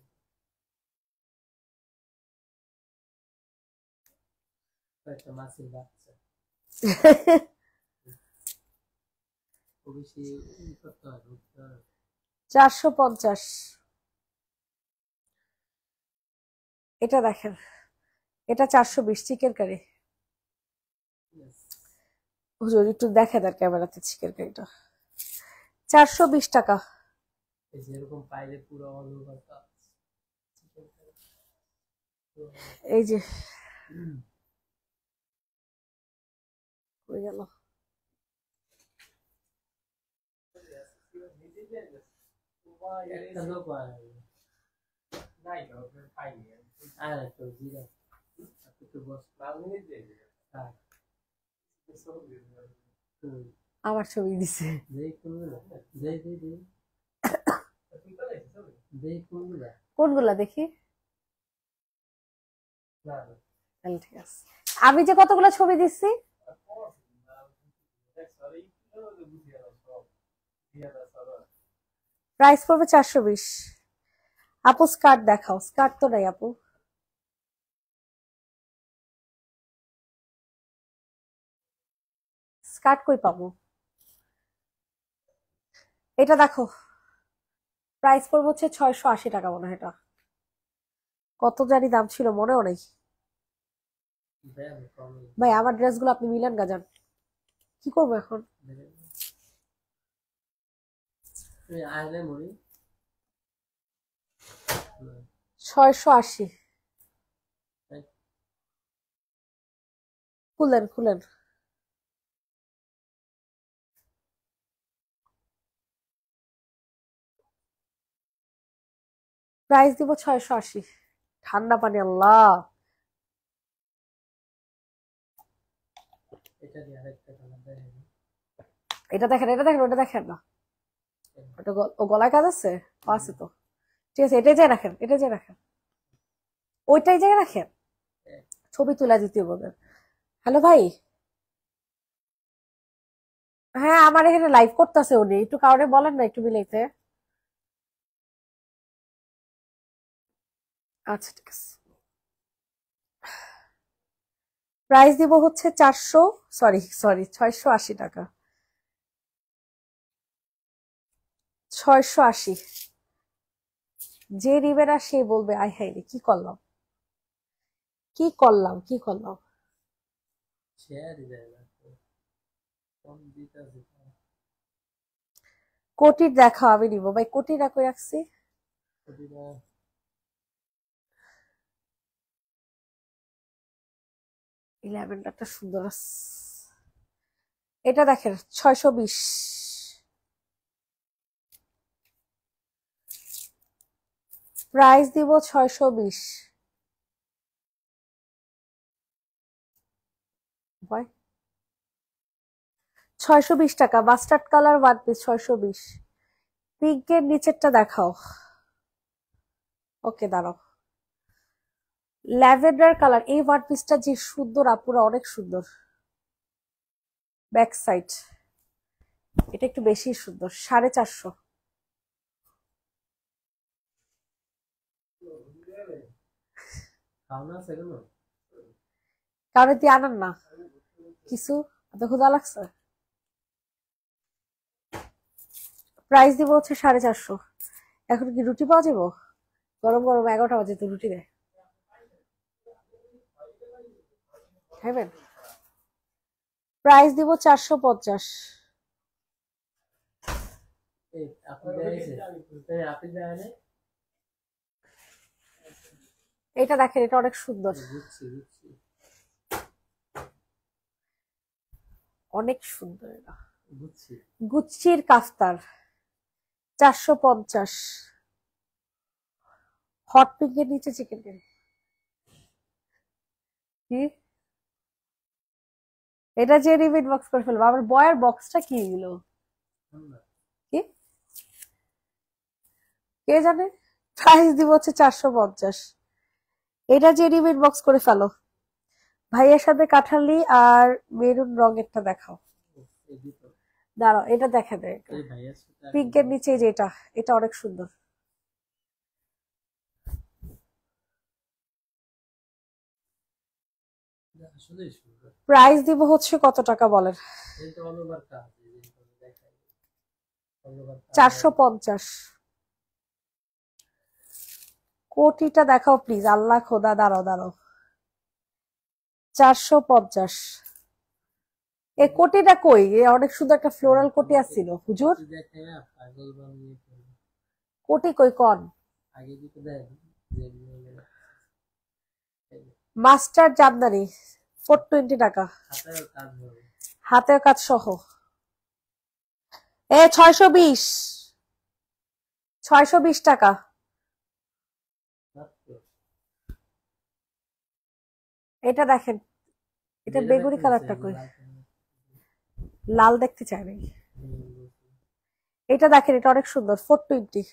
একটা মাছের বাচ্চা, খুব বেশি ই করতে হবে, উঠতে হবে। 450। এটা দেখেন, এটা 420 চিকেন কারি। Yes. হুজুর একটু দেখেন আর ক্যামেরাতে চিকেন কারিটা। 420 টাকা। এই যেরকম পাইলে পুরো অল ওভার কাজ। এই যে হয়ে গেল। একটা লোক আর একটু জিরা একটু বস। হ্যাঁ। আমার ছবি দিছে। যেই কোনগুলা, যেই যেই যেই যেই কোনগুলা। কোনগুলা দেখি? না তাহলে ঠিক আছে, আমি যে কতগুলা ছবি দিচ্ছি। প্রাইস পড়বে 420। আপু স্কার্ট দেখাও, স্কার্ট তো নাই আপু। স্কার্ট কই পাবো? এটা দেখো, প্রাইস পড়বে হচ্ছে 680 টাকা মনে হয়। এটা কত জানি দাম ছিল, মনেও নেই। ভাই আমার ড্রেসগুলো আপনি মিলান গাজান, কি করবো এখন? আয়নে মরি 680। খুলেন খুলেন। প্রাইস দিব 680। ঠান্ডা পানি, আল্লাহ। এটা দিয়ে আরেকটা কালার দেখাই। এটা দেখেন, এটা দেখেন, ওটা দেখেন না। ওটা ও গলায় কাজ আছে, আছে তো। ঠিক আছে, এটাই যাই রাখেন, এটাই যাই রাখেন, ওইটাই যাই রাখেন। ছবি তুলা দিতে বলেন। হ্যালো ভাই, হ্যাঁ আমার এখানে লাইভ করতেছে উনি, একটু কারণে বলেন না একটু মিলাইতে। আচ্ছা ঠিক আছে। প্রাইস দিব হচ্ছে 400, সরি সরি 680 টাকা। 680। যে নিবে না সে বলবে আই হাই রে কি করলাম, কি করলাম, কি করলাম। শেয়ারই দেয় না। কোন দিটা যেটা কোটির দেখাও, আমি নিবো ভাই। কোটির রাখো, রাখছি। ওদিটা ল্যাভেন্ডারটা সুন্দর আছে। এটা দেখেন 620, প্রাইস দিব 620 ভাই, 620 টাকা। Mustard colour one piece 620। পিঙ্কের নিচেরটা দেখাও। ওকে দাঁড়াও, ল্যাভেন্ডার কালার এই ওয়ান পিসটা যে সুন্দর আপুরা, অনেক সুন্দর। ব্যাক সাইড এটা একটু বেশি সুন্দর, 450। খাওনা আছে কেন? কারণ দিয়ে আনান না কিছু, এত ক্ষুধা লাগছে। প্রাইস দিব হচ্ছে 450। এখন কি রুটি পাওয়া যাবো? গরম গরম 11টা বাজে তো রুটি দেয়, খাইবেন? প্রাইস দিব 450। এই আপনি দেখাইছে আপনি দেখায় এটা দেখেন, এটা অনেক সুন্দর, বুঝছি বুঝছি অনেক সুন্দর। এটা বুঝছি। গুচ্ছির কাফতার 450। হট পিঙ্কের নিচে চিকেন কারি। কি এটা যে রিপিট বক্স করে ফেলবো? আমার বয়ের বক্সটা কি এগুলো? কি কে জানে? প্রাইস দিব হচ্ছে 450। এটা যে রিপিট বক্স করে ফেলো। ভাইয়ের সাথে কাঠালি আর মেরুন রঙেরটা দেখাও। দাঁড়াও, এটা দেখা দেয় পিঙ্কের নিচে, যে এটা, এটা অনেক সুন্দর। আসলেই সুন্দর। প্রাইস দিব হচ্ছে কত টাকা বলেন? এটা অল ওভার কাজ, এই যে দেখাই অল ওভার কাজ। 450। কোটিটা দেখাও প্লিজ, আল্লাহ খোদা, দাঁড়াও দাঁড়াও। 450। এ কোটিটা কই? এ অনেক সুন্দর একটা ফ্লোরাল কোটি আসছিল হুজুর। দেখাইয়া পাগল বানিয়ে ফেলবে। কোটি কই কন? আগে দিতে দেয় যে মাস্টার জামদানি 420 টাকা, হাতেও কাজ হবে। হাতের কাজ সহ। এ 620, 620 টাকা। মাত্র এটা দেখেন, এটা যেটা বেগুনি দেখতে কালারটা চাই, কই? লাল লাল দেখতে চাই নাকি? কালার। এটা দেখেন, এটা অনেক সুন্দর 420।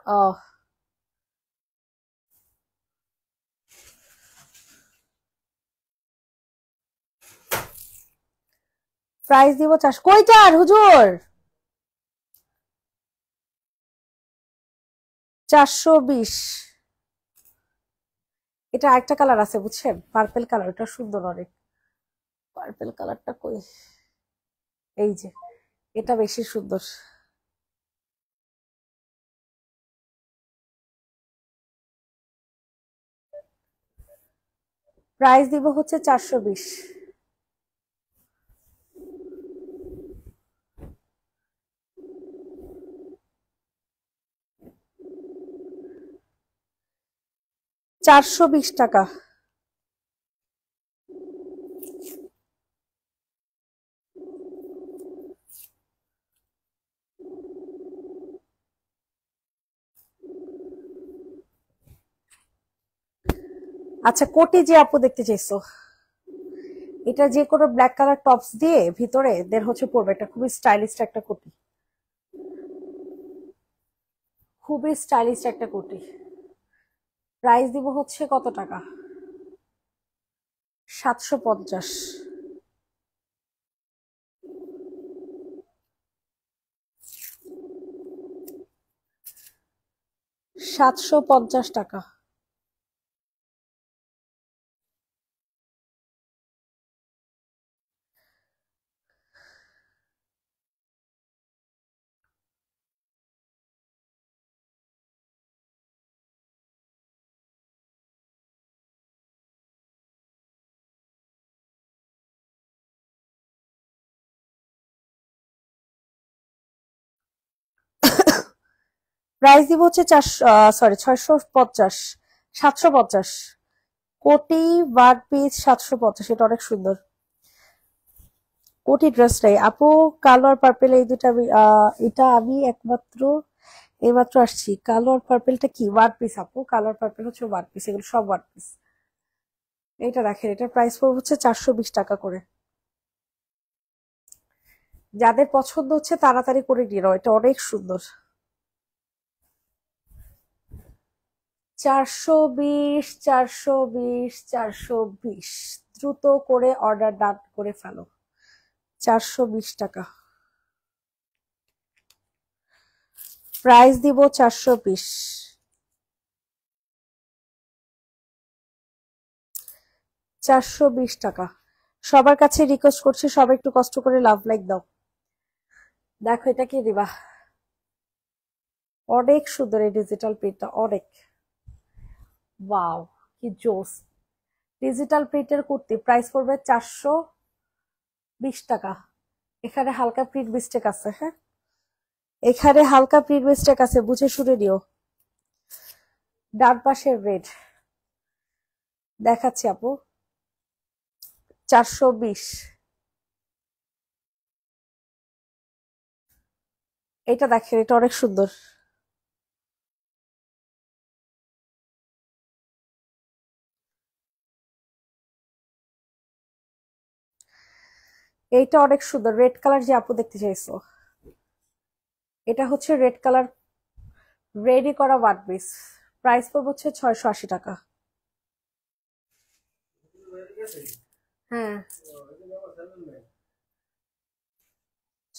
ও প্রাইস দিব 400। কয়টার হুজুর? 420। এটা আরেকটা কালার আছে বুঝছেন, পার্পেল কালার, এটা সুন্দর অনেক। পার্পেল কালারটা কই? এই যে, এটা বেশি সুন্দর। প্রাইস দিব হচ্ছে 420। 420 টাকা। আচ্ছা, কোটি যে আপু দেখতে চাইছো, এটা যে কোনো ব্ল্যাক কালার টপস দিয়ে ভিতরে দের হচ্ছে পড়বে। এটা খুবই স্টাইলিশ একটা কোটি, খুবই স্টাইলিশ একটা কোটি। প্রাইস দিব হচ্ছে কত টাকা? 750। 750 টাকা। প্রাইস দিব হচ্ছে 650, 750। কোটি ওয়ান পিস 750, এটা অনেক সুন্দর। কোটি ড্রেসটাই আপু, কালো আর পার্পেল এই দুটা আমি এটা আমি এইমাত্র আসছি। কালো আর পার্পেলটা কি ওয়ান পিস আপু? কালো আর পার্পেল হচ্ছে ওয়ান পিস, এগুলো সব ওয়ান পিস। এটা দেখেন, এটার প্রাইস পড়বে হচ্ছে 420 টাকা করে। যাদের পছন্দ হচ্ছে তাড়াতাড়ি করে নিয়ে নাও, এটা অনেক সুন্দর। 420, 420, 420, দ্রুত করে অর্ডার ডান করে ফেলো। 420 টাকা প্রাইস দিব, 420। 420 টাকা। সবার কাছে রিকোয়েস্ট করছি, সবাই একটু কষ্ট করে লাভ লাইক দাও। দেখো এটা কি দিবা, অনেক সুন্দর এই ডিজিটাল প্রিন্টটা, অনেক ওয়াও, কি জোস। ডিজিটাল প্রিন্টের কুর্তি প্রাইস পড়বে 420 টাকা। এখানে হালকা প্রিন্ট মিস্টেক আছে, হ্যাঁ এখানে হালকা প্রিন্ট মিস্টেক আছে, বুঝে শুনে নিও। ডান পাশের রেড দেখাচ্ছি আপু, 420। এটা দেখেন, এটা অনেক সুন্দর। এইটা অনেক সুন্দর, রেড কালার যে আপু দেখতে চাইছো, এটা হচ্ছে রেড কালার রেডি করা ওয়ান পিস। প্রাইস পড়বে হচ্ছে 680 টাকা। হ্যাঁ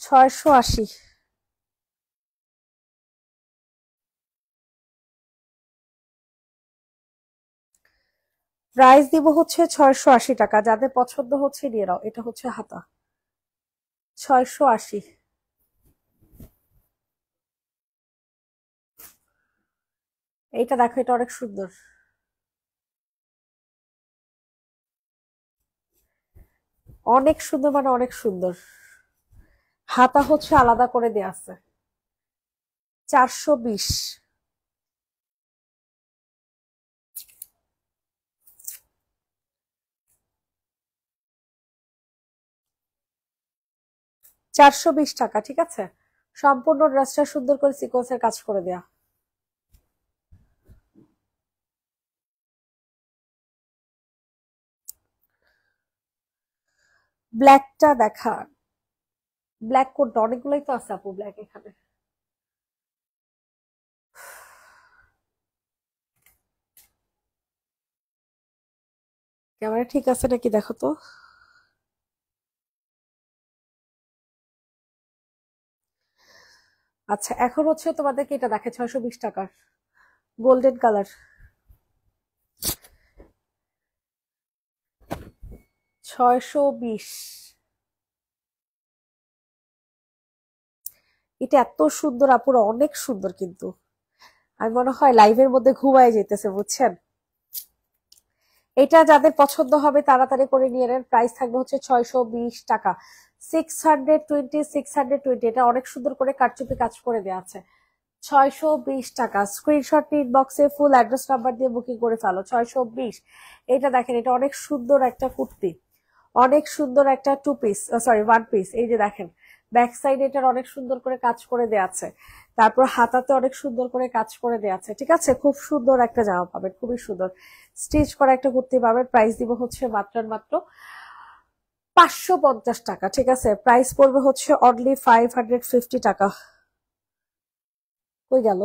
680। প্রাইস দিব হচ্ছে 680 টাকা। যাদের পছন্দ হচ্ছে নিয়ে নাও। এটা হচ্ছে হাতা, 680। এইটা দেখো, এটা অনেক সুন্দর, অনেক সুন্দর, মানে অনেক সুন্দর। হাতা হচ্ছে আলাদা করে দেয়া আছে, 420। 420 টাকা, ঠিক আছে। সম্পূর্ণ ড্রেসটা সুন্দর করে সিকোয়েন্সের কাজ করে দেয়া। ব্ল্যাকটা দেখা, ব্ল্যাক কোনটা? অনেকগুলোই তো আছে আপু ব্ল্যাক এখানে। ক্যামেরা ঠিক আছে নাকি দেখো তো। আচ্ছা, এখন হচ্ছে তোমাদেরকে এটা দেখে 620 টাকার গোল্ডেন কালার, 620। এটা এত সুন্দর আপুরা, অনেক সুন্দর কিন্তু। আমি মনে হয় লাইভের মধ্যে ঘুমায় যেতেছে, বুঝছেন। এটা যাদের পছন্দ হবে তাড়াতাড়ি করে নিয়ে নেন। প্রাইস থাকবে হচ্ছে 620 টাকা। 620, 620। এটা অনেক সুন্দর করে কারচুপি কাজ করে দেওয়া আছে। 620 টাকা। স্ক্রিনশট ইনবক্সে ফুল অ্যাড্রেস নাম্বার দিয়ে বুকিং করে ফেলো। 620। এটা দেখেন, এটা অনেক সুন্দর একটা কুর্তি, অনেক সুন্দর একটা two piece, sorry one piece. এই যে দেখেন, ব্যাক সাইড এটার অনেক সুন্দর করে কাজ করে দেওয়া আছে। তারপর হাতাতে অনেক সুন্দর করে কাজ করে দেওয়া আছে, ঠিক আছে। খুব সুন্দর একটা জামা পাবেন, খুবই সুন্দর স্টিচ করা একটা কুর্তি পাবেন। প্রাইস দিব হচ্ছে মাত্র 550 টাকা, ঠিক আছে। প্রাইস পড়বে হচ্ছে অনলি 550 টাকা। কই গেল?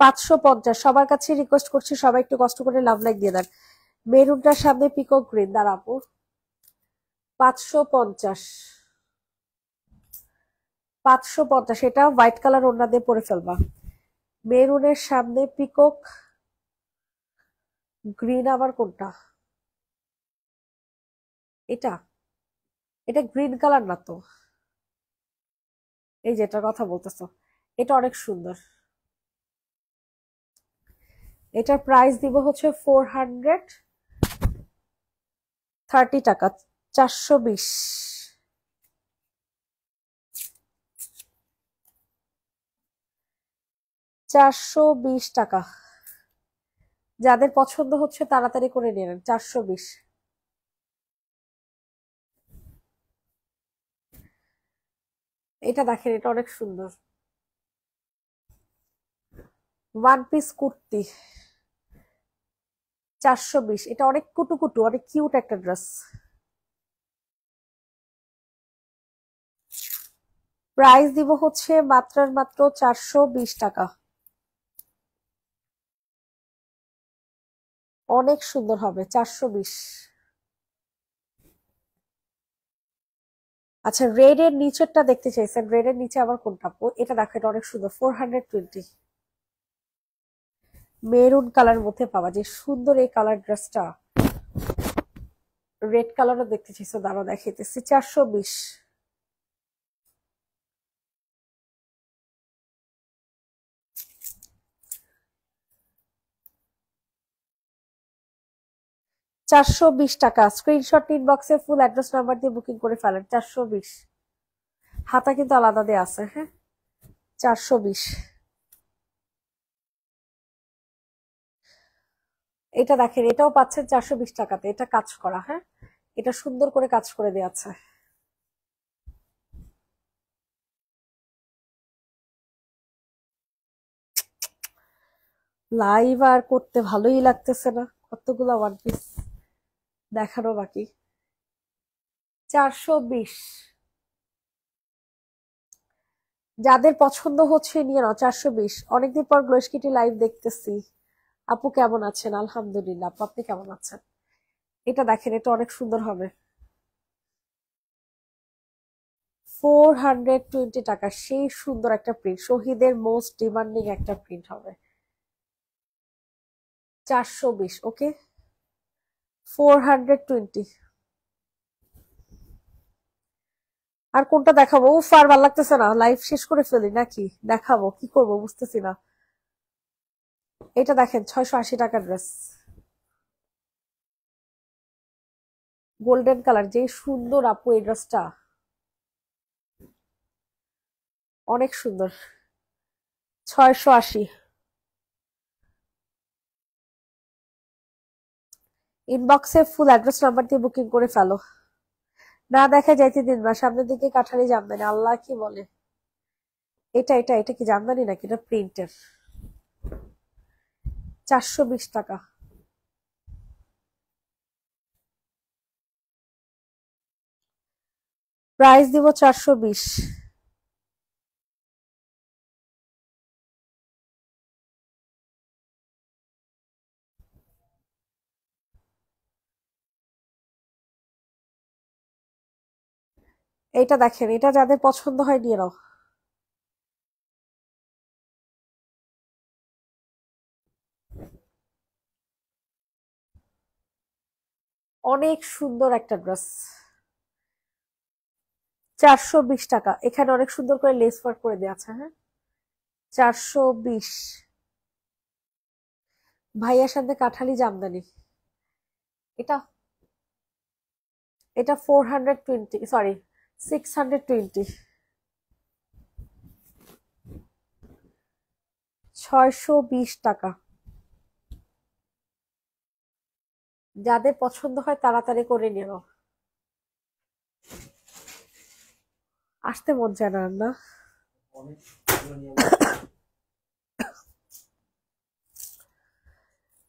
550। সবার কাছে রিকোয়েস্ট করছি, সবাই একটু কষ্ট করে লাভ লাইক দিয়ে দেন। মেরুনটার সামনে পিকক গ্রিন, দাঁড়াবো। 550, 550। এটা হোয়াইট কালার ওড়না দিয়ে পরে ফেলবা। মেরুনের সামনে পিকক গ্রিন, আবার কোনটা এটা? এটা গ্রিন কালার না তো, এই যেটার কথা বলতেছো, এটা অনেক সুন্দর। এটার প্রাইস দিব হচ্ছে 430 টাকা, 420। 420 টাকা। যাদের পছন্দ হচ্ছে তাড়াতাড়ি করে নিন, 420। এটা দেখেন, এটা অনেক সুন্দর, ওয়ান পিস কুর্তি, 420। এটা অনেক কুটু কুটু, অনেক কিউট একটা ড্রেস। প্রাইস দিব হচ্ছে মাত্র 420 টাকা। অনেক সুন্দর হবে, 420। আচ্ছা, রেড এর নিচেরটা দেখতে চাইছেন? রেড এর নিচে আবার কোনটা? এটা দেখো, এটা অনেক সুন্দর, 420। মেরুন কালার মধ্যে পাওয়া যে সুন্দর এই কালার ড্রেসটা। রেড কালারও দেখতে চাইছো? দাঁড়াও দেখাইতেছি, 420। টাকা। স্ক্রিনশট ইনবক্সে ফুল অ্যাড্রেস নাম্বার দিয়ে বুকিং করে ফেলেন। 420। হাতা কিন্তু আলাদা দিয়ে আছে, হ্যাঁ। 420। এটা দেখেন, এটাও পাচ্ছেন 420 টাকাতে। এটা কাজ করা, হ্যাঁ, এটা সুন্দর করে কাজ করে দেওয়া আছে। লাইভ আর করতে ভালোই লাগতেছে না, কতগুলা ওয়ান পিস দেখানো বাকি। 420। যাদের পছন্দ হচ্ছে নিয়ে নাও, 420। অনেকদিন পর গ্লোস্কিটি লাইভ দেখতেছি। আপু কেমন আছেন? আলহামদুলিল্লাহ। আপু আপনি কেমন আছেন? এটা দেখেন, এটা অনেক সুন্দর হবে, 420 টাকা। সেই সুন্দর একটা প্রিন্ট, শহীদের মোস্ট ডিমান্ডিং একটা প্রিন্ট হবে। 420। ওকে, 420। আর কোনটা দেখাবো? উফ, আর ভালো লাগতেছে না, লাইভ শেষ করে ফেলি নাকি? দেখাবো, কি করব বুঝতেছি না। এটা দেখেন, 680 টাকার ড্রেস, গোল্ডেন কালার, যে সুন্দর আপু এই ড্রেসটা, অনেক সুন্দর। 680। ইনবক্সে ফুল অ্যাড্রেস নাম্বার দিয়ে বুকিং করে ফেলো। না দেখা যাইতে দিন না, সামনের দিকে কাঠালি জামদানি। আল্লাহ, কি বলে এটা? এটা কি জামদানি নাকি? এটা প্রিন্টের। 420 টাকা। প্রাইস দিব 420। এইটা দেখেন, এটা যাদের পছন্দ হয় নিয়ে নাও। অনেক সুন্দর একটা ড্রেস, 420 টাকা। এখানে অনেক সুন্দর করে লেস ওয়ার্ক করে দেওয়া আছে, হ্যাঁ। 420। ভাইয়ার সাথে কাঠালি জামদানি। এটা এটা 420, সরি, 620। 620 টাকা। যাদের পছন্দ হয় তাড়াতাড়ি করে নিয়ে নাও। আসতে মন চায় না, না।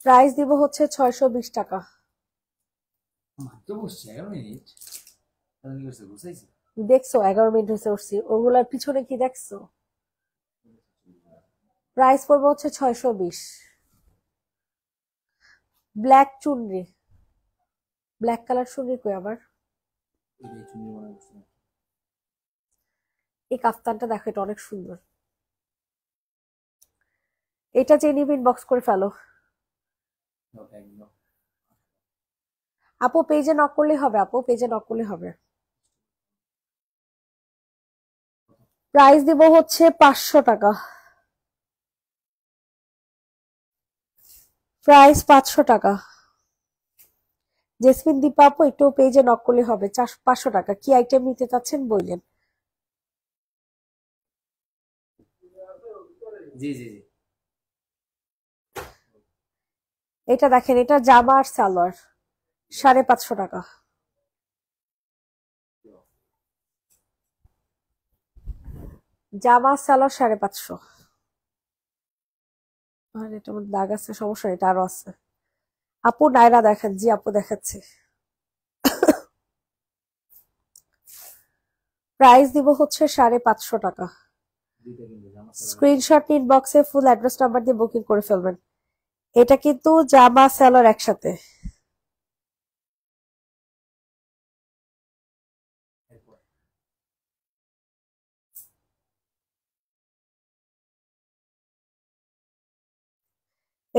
প্রাইস দিব হচ্ছে 620 টাকা। দেখছো 11 মিনিট হয়েছে উঠছি, ওগুলার পিছনে কি দেখছো? প্রাইস পড়বে হচ্ছে 620। ব্ল্যাক চুনরি, ব্ল্যাক কালার চুনরি কই আবার? এই কাফতানটা দেখো, এটা অনেক সুন্দর। এটা চেয়ে নিবে, ইনবক্স করে ফেলো। আপু পেজে নক করলেই হবে, আপু পেজে নক করলে হবে। প্রাইস দিব হচ্ছে 500 টাকা। প্রাইস 500 টাকা। জেসমিন দীপা আপু একটু পেজে নক করলে হবে। 500 টাকা। কি আইটেম নিতে চাচ্ছেন বললেন? জি জি জি। এটা দেখেন, এটা জামা আর সালোয়ার, 550 টাকা। জামা সালোয়ার 550। আর এটার মধ্যে দাগ আছে, সমস্যা নেই, এটা আরো আছে। আপু নায়রা দেখেন, জি আপু দেখাচ্ছি। প্রাইস দিব হচ্ছে 550 টাকা। স্ক্রিনশট ইনবক্সে ফুল অ্যাড্রেস নাম্বার দিয়ে বুকিং করে ফেলবেন। এটা কিন্তু জামা সালোয়ার একসাথে।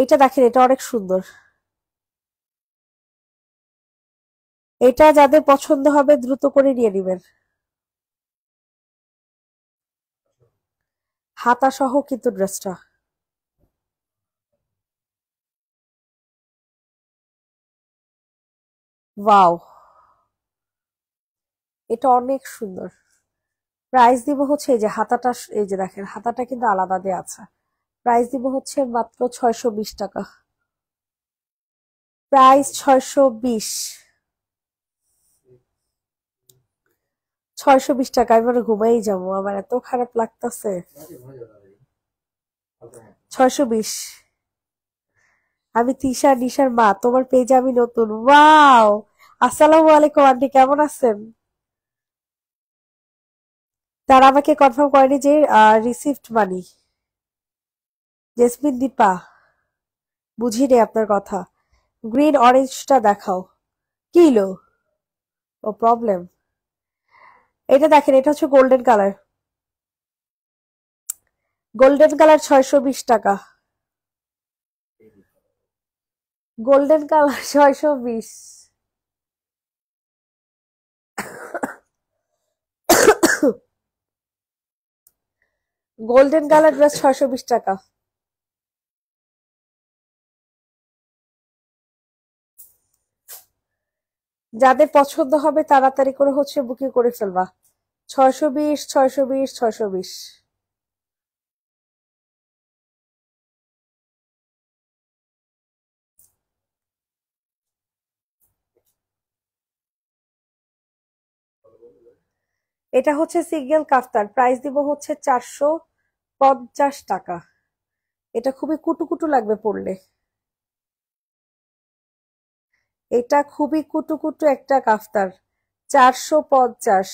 এইটা দেখেন, এটা অনেক সুন্দর। এটা যাদের পছন্দ হবে দ্রুত করে নিয়ে নেবেন। হাতা সহ কিন্তু ড্রেসটা, ওয়াও, এটা অনেক সুন্দর। প্রাইস দিব হচ্ছে, এই যে হাতাটা, এই যে দেখেন হাতাটা কিন্তু আলাদা দেয়া আছে। প্রাইস দিব হচ্ছে মাত্র 620 টাকা। প্রাইস 620, 620 টাকা। আমি মানে ঘুমাই যাবো, আমার এত খারাপ লাগতেছে। 620। আমি তিশা নিশার মা, তোমার পেজে আমি নতুন। ওয়াও, আসসালামু আলাইকুম আন্টি, কেমন আছেন? তারা আমাকে কনফার্ম করেনি যে রিসিভড মানি। জেসমিন দীপা, বুঝিনি আপনার কথা। গ্রিন অরেঞ্জটা দেখাও। কি হলো? ও প্রবলেম। এটা দেখেন, এটা হচ্ছে গোল্ডেন কালার। গোল্ডেন কালার 620 টাকা। Golden colour 620। Golden colour dress 620 টাকা। যাদের পছন্দ হবে তাড়াতাড়ি করে হচ্ছে বুকিং করে ফেলবা। 620, 620, 620। এটা হচ্ছে সিঙ্গেল কাফতার, প্রাইস দিব হচ্ছে 450 টাকা। এটা খুবই কুটুকুটু লাগবে পরলে। এটা খুবই কুটুকুটু একটা কাফতার, 450।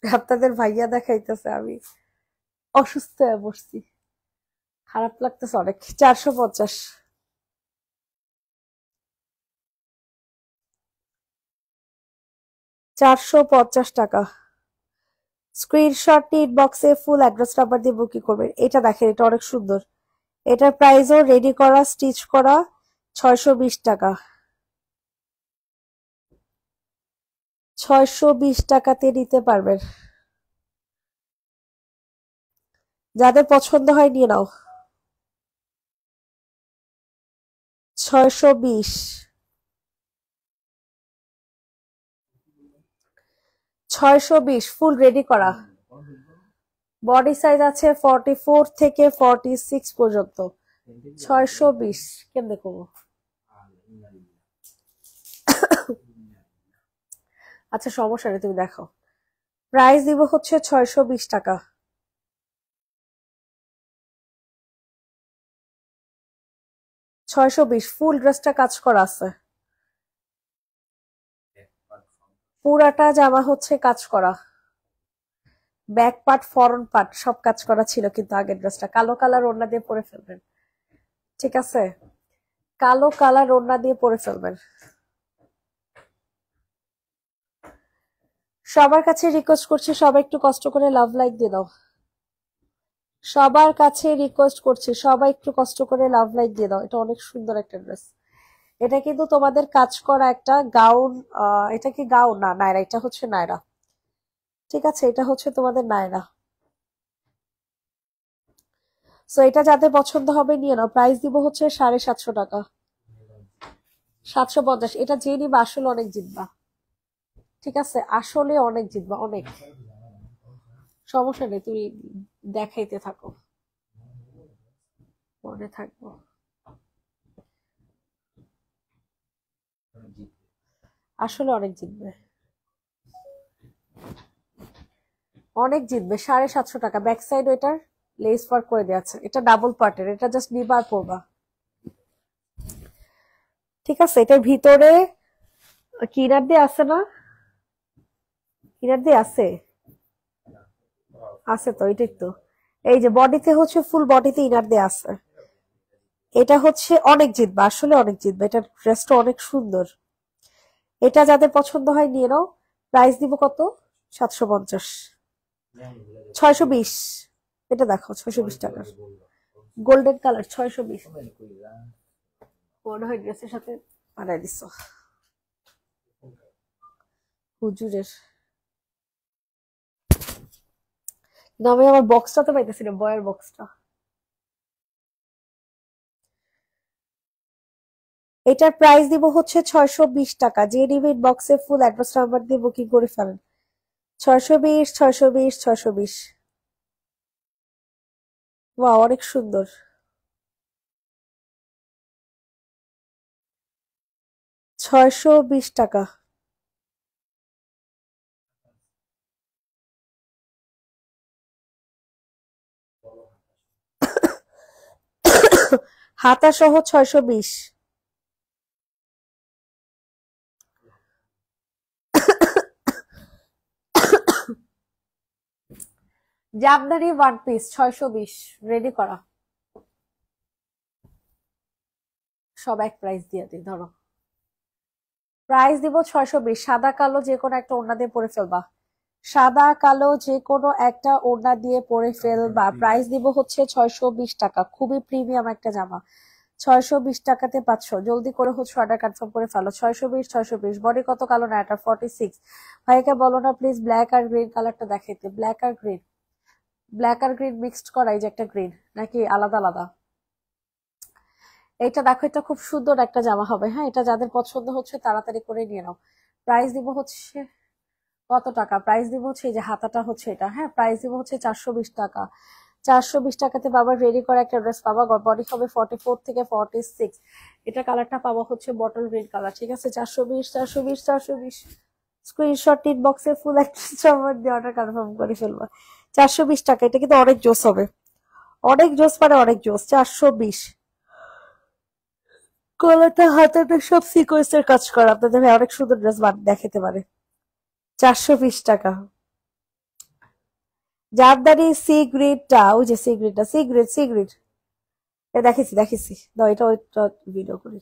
আপনাদের ভাইয়া দেখাইতেছে, আমি অসুস্থ হয়ে বসছি, খারাপ লাগতেছে অনেক। 450। 450 টাকা। স্ক্রিনশট ইনবক্সে ফুল অ্যাড্রেস নাম্বার দিয়ে বুকিং করবেন। এটা দেখেন, এটা অনেক সুন্দর। এটার প্রাইসও রেডি করা স্টিচ করা 620 টাকা। 620 টাকাতে নিতে পারবেন। যাদের পছন্দ হয় নিয়ে নাও। 620। 620 ফুল রেডি করা। বডি সাইজ আছে 44 থেকে 46 পর্যন্ত। 620 কেমনে করবো? আচ্ছা সমস্যা নেই, তুমি দেখো। প্রাইস দিব হচ্ছে 620 টাকা। 620 ফুল ড্রেসটা কাজ করা আছে। পুরাটা জামা হচ্ছে কাজ করা, ব্যাক পার্ট ফরন্ট পার্ট সব কাজ করা ছিল। কিন্তু আগের ড্রেসটা কালো কালার ওড়না দিয়ে পরে ফেলবেন, ঠিক আছে? কালো কালার ওড়না দিয়ে পরে ফেলবেন। সবার কাছে রিকোয়েস্ট করছি, সবাই একটু কষ্ট করে লাভ লাইক দিয়ে দাও। সবার কাছে রিকোয়েস্ট করছি, সবাই একটু কষ্ট করে লাভ লাইক দিয়ে দাও। এটা অনেক সুন্দর একটা ড্রেস। এটা কিন্তু তোমাদের কাজ করা একটা গাউন। এটা কি গাউন? না, নায়রা, এটা হচ্ছে নায়রা। ঠিক আছে, এটা হচ্ছে তোমাদের নায়রা। সো এটা যাদের পছন্দ হবে নিয়ে নাও। প্রাইস দিব হচ্ছে 750 টাকা। 750। এটা যে নিবা আসলে অনেক জিতবা, ঠিক আছে? আসলে অনেক জিতবা, অনেক। সমস্যা নেই, তুমি দেখাইতে থাকো। মনে থাকবো। আসলে অনেক জিতবে, অনেক জিতবে। 750 টাকা ব্যাক সাইড, ওইটার লেস ওয়ার্ক করে দেওয়া আছে। এটা ডাবল পার্টের, এটা জাস্ট নিবা আর পরবা। ঠিক আছে, এটার ভিতরে কিনার দিয়ে আছে না, কিনার দিয়ে আছে, আছে তো, এটাই তো। এই যে বডিতে হচ্ছে, ফুল বডিতে ইনার দিয়ে আছে। এটা হচ্ছে অনেক জিতবে, আসলে অনেক জিতবে। এটার ড্রেসটা অনেক সুন্দর। এটা যাদের পছন্দ হয় নিয়ে নাও। প্রাইস দিব কত? 750, 620। এটা দেখো 620 টাকার গোল্ডেন কালার, 620। মনে হয় ড্রেসের সাথে বানাই দিছ হুজুরের। না, আমি আমার বক্সটা তো পাইতেছি না, বয়ের বক্সটা। এটার প্রাইস দিব হচ্ছে 620 টাকা। যে নিবেন বক্সে ফুল অ্যাড্রেস নাম্বার দিয়ে বুকিং করে ফেলেন। 620, 620, 620। ওয়াও, অনেক সুন্দর। 620 টাকা। হাতা সহ 620। জামদানি ওয়ান পিস 620, রেডি করা। সব এক প্রাইস দিয়ে দিই, ধরো প্রাইস দিব 620। সাদা কালো যে কোনো একটা ওড়না দিয়ে পরে ফেলবা, সাদা কালো যে কোনো একটা ওড়না দিয়ে পরে ফেলবা। প্রাইস দিব হচ্ছে 620 টাকা। খুবই প্রিমিয়াম একটা জামা, 620 টাকাতে পাচ্ছ। জলদি করে হচ্ছে অর্ডার কনফার্ম করে ফেলো। 620, 620। বডি কত কালো না এটা? 46। ভাইকে বলো না প্লিজ ব্ল্যাক আর গ্রিন কালারটা দেখাইতে। ব্ল্যাক আর গ্রিন, ব্ল্যাক আর গ্রিন মিক্সড করা, এই যে একটা গ্রিন, নাকি আলাদা আলাদা? এটা দেখো, এটা খুব সুন্দর একটা জামা হবে। হ্যাঁ, এটা যাদের পছন্দ হচ্ছে তাড়াতাড়ি করে নিয়ে নাও। প্রাইস দিব হচ্ছে কত টাকা? প্রাইস দিব হচ্ছে, এই যে হাতাটা হচ্ছে এটা, হ্যাঁ, প্রাইস দিব হচ্ছে 420 টাকা। 420 টাকাতে বাবা রেডি করা একটা ড্রেস পাবা। বডি হবে 44 থেকে 46। এটা কালারটা পাবা হচ্ছে বটল গ্রিন কালার। ঠিক আছে, 420, 420, 420। স্ক্রিনশট ইনবক্সে ফুল একটা নাম্বার দিয়ে অর্ডার কনফার্ম করে ফেলবা। 420 টাকা। এটা কিন্তু অনেক জোস হবে, অনেক জোস, মানে অনেক জোস। 420। কলারটা হাতাটা সব সিকোয়েন্সের কাজ করা, আপনাদের ভাই অনেক সুন্দর ড্রেস দেখাতে পারে। 420 টাকা। জামদানি সি গ্রিডটা, ওই যে সি গ্রিডটা, সি গ্রিড, সি গ্রিড। দেখেছি দেখেছি, দাও এটা ওইটা ভিডিও করি।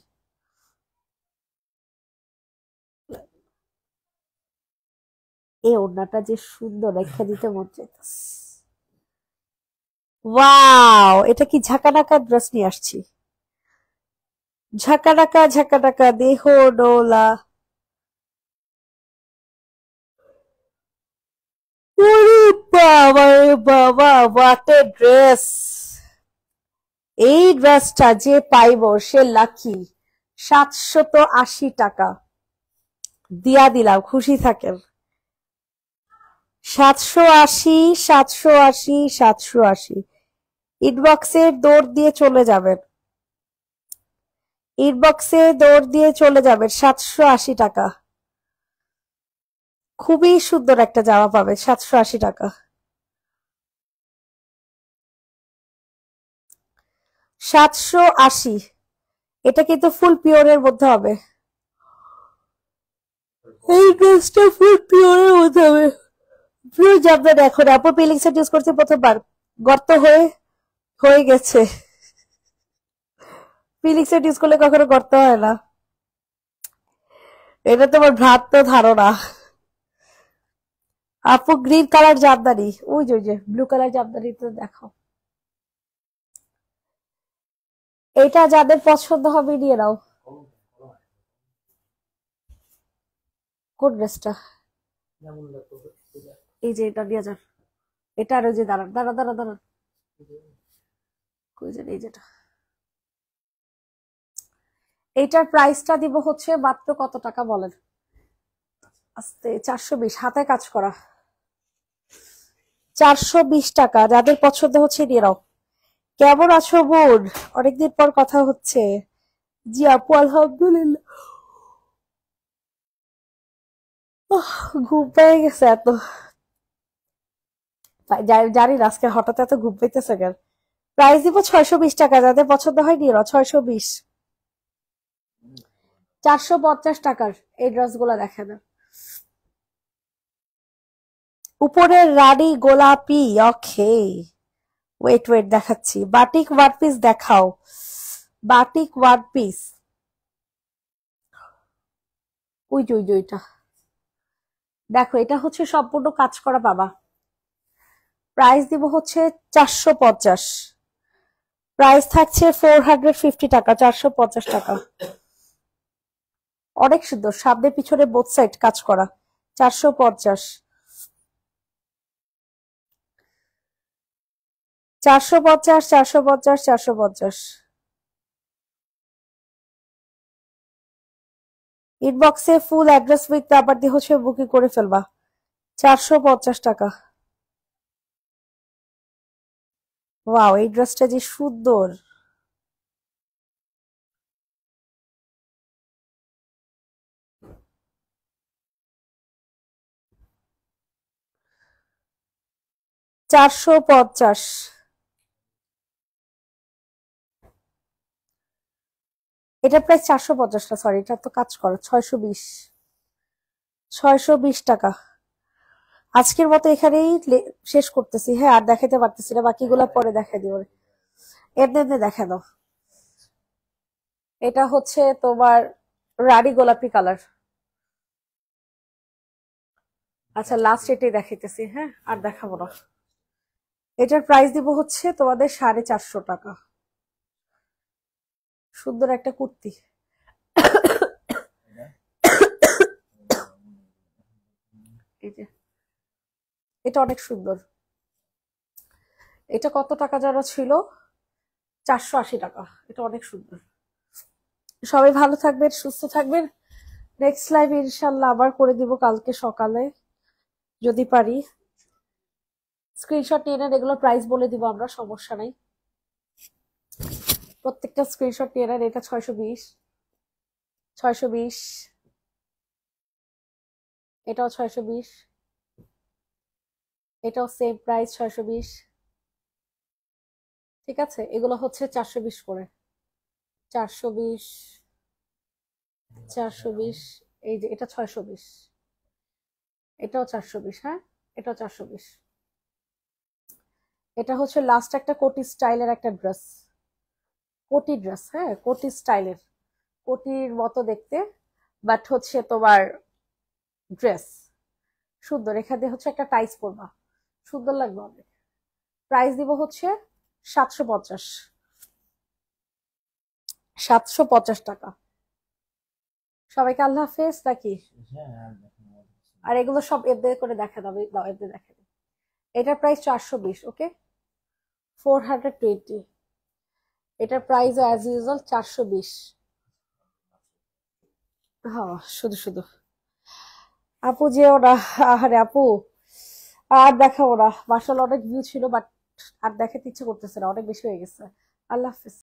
এই ওড়নাটা যে সুন্দর, রেখে দিতে মন চাইতেছে। ওয়াও, এটা কি ঝাঁকানাকা ড্রেস নিয়ে আসছি। ঝাঁকানাকা, ঝাঁকানাকা দেহ ডোলা। ওরে বাবা রে বাবা, হোয়াট এ ড্রেস। এই ড্রেসটা যে পাইব সে লাকি। 780 টাকা দিয়া দিলাম, খুশি থাকেন। 780, 780, 780। ইনবক্সে দৌড় দিয়ে চলে যাবেন, ইনবক্সে দৌড় দিয়ে চলে যাবেন। 780 টাকা। খুবই সুন্দর একটা জামা পাবেন 780 টাকা। 780। এটা কিন্তু ফুল পিওরের মধ্যে হবে, এই ড্রেসটা ফুল পিওরের মধ্যে হবে। প্লিজ আপনার এখন আপু পিলিং সেট ইউজ করছে প্রথমবার, গর্ত হয়ে হয়ে গেছে। পিলিং সেট ইউজ করলে কখনো গর্ত হয় না, এটা তোমার ভ্রান্ত ধারণা। আপু গ্রিন কালার জামদানি, ওই যে ব্লু কালার জামদানি তো দেখো। এটা যাদের পছন্দ হবে নিয়ে নাও। কোন ড্রেসটা? এই যে এটা নিয়ে যান। এটা আর ওই যে দাঁড়ান দাঁড়ান দাঁড়ান দাঁড়ান, কই যেন, এই যেটা। এইটার প্রাইসটা দিব হচ্ছে মাত্র কত টাকা বলেন? আস্তে, 420। হাতায় কাজ করা, 420 টাকা। যাদের পছন্দ হচ্ছে নিয়ে নাও। কেমন আছো বোন? অনেকদিন পর কথা হচ্ছে। জি আপু, আলহামদুলিল্লাহ। ঘুম পেয়ে গেছে এত। জানি না আজকে হঠাৎ এত ঘুম পাইতেছে কেন। প্রাইস দিব 620 টাকা, যাদের পছন্দ হয় নিয়ে নাও। 620, 450 টাকার এই ড্রেস গুলা দেখে না। উপরের রানী গোলাপি, ওকে। ওয়েট ওয়েট দেখাচ্ছি। বাটিক ওয়ান পিস দেখাও, বাটিক ওয়ান পিস। ওই যে ওই যে ওইটা দেখো, এটা হচ্ছে সম্পূর্ণ কাজ করা বাবা। প্রাইস দিব হচ্ছে 450। প্রাইস থাকছে 450 টাকা, 450 টাকা। অনেক সুন্দর, সামনে পিছনে বোথ সাইড কাজ করা। 450, 450, 450, 450। ইনবক্সে ফুল অ্যাড্রেস উইথ নাম্বার দিয়ে হচ্ছে বুকিং করে ফেলবা। 450 টাকা। ওয়াও, এই ড্রেসটা যে সুন্দর। চারশো পঞ্চাশ। এটা প্রায় 450 না, সরি, এটা তো কাজ করা। 620, 620 টাকা। আজকের মতো এখানেই শেষ করতেছি। হ্যাঁ, আর দেখাতে পারতেছি না, বাকিগুলা পরে দেখা দিও। এমনি এমনি দেখা দাও। এটা হচ্ছে তোমার রানী গোলাপি কালার। আচ্ছা, লাস্ট এটাই দেখাইতেছি, হ্যাঁ আর দেখাবো না। এটার প্রাইস দিব হচ্ছে তোমাদের 450 টাকা। সুন্দর একটা কুর্তি। এই যে, এটা অনেক সুন্দর। এটা কত টাকা যেন ছিল? 480 টাকা। এটা অনেক সুন্দর। সবাই ভালো থাকবেন, সুস্থ থাকবেন। নেক্সট লাইভ ইনশাল্লাহ আবার করে দিব কালকে সকালে যদি পারি। স্ক্রিনশট নিয়ে নেন, এগুলো প্রাইস বলে দিব আমরা, সমস্যা নাই। প্রত্যেকটা স্ক্রিনশট নিয়ে নেন। এটা 620, 620। এটাও 620। এটাও সেম প্রাইস, 620। ঠিক আছে, এগুলো হচ্ছে 420 করে। 420, 420। এই যে এটা 620। এটাও 420, হ্যাঁ এটাও 420। এটা হচ্ছে লাস্ট একটা কোটি স্টাইলের একটা ড্রেস। কোটি ড্রেস, হ্যাঁ কোটি স্টাইলের, কোটির মতো দেখতে, বাট হচ্ছে তোমার ড্রেস সুন্দর। এখানে হচ্ছে একটা টাইস পরবা, সুন্দর লাগবে অনেক। প্রাইস দিব হচ্ছে 750, 750 টাকা। সবাইকে আল্লাহ হাফেজ নাকি? আর এগুলো সব এমনি করে দেখা দাও, দাও এমনি দেখা দাও। এটার প্রাইস 420, ওকে, 420। এটার প্রাইস অ্যাজ ইউজুয়াল 420। হ্যাঁ, শুধু শুধু আপু যেও না। আরে আপু, আর দেখাবো না। মার্শাল অনেক ভিউ ছিল, বাট আর দেখাতে ইচ্ছে করতেছে না, অনেক বেশি হয়ে গেছে। আল্লাহ হাফেজ।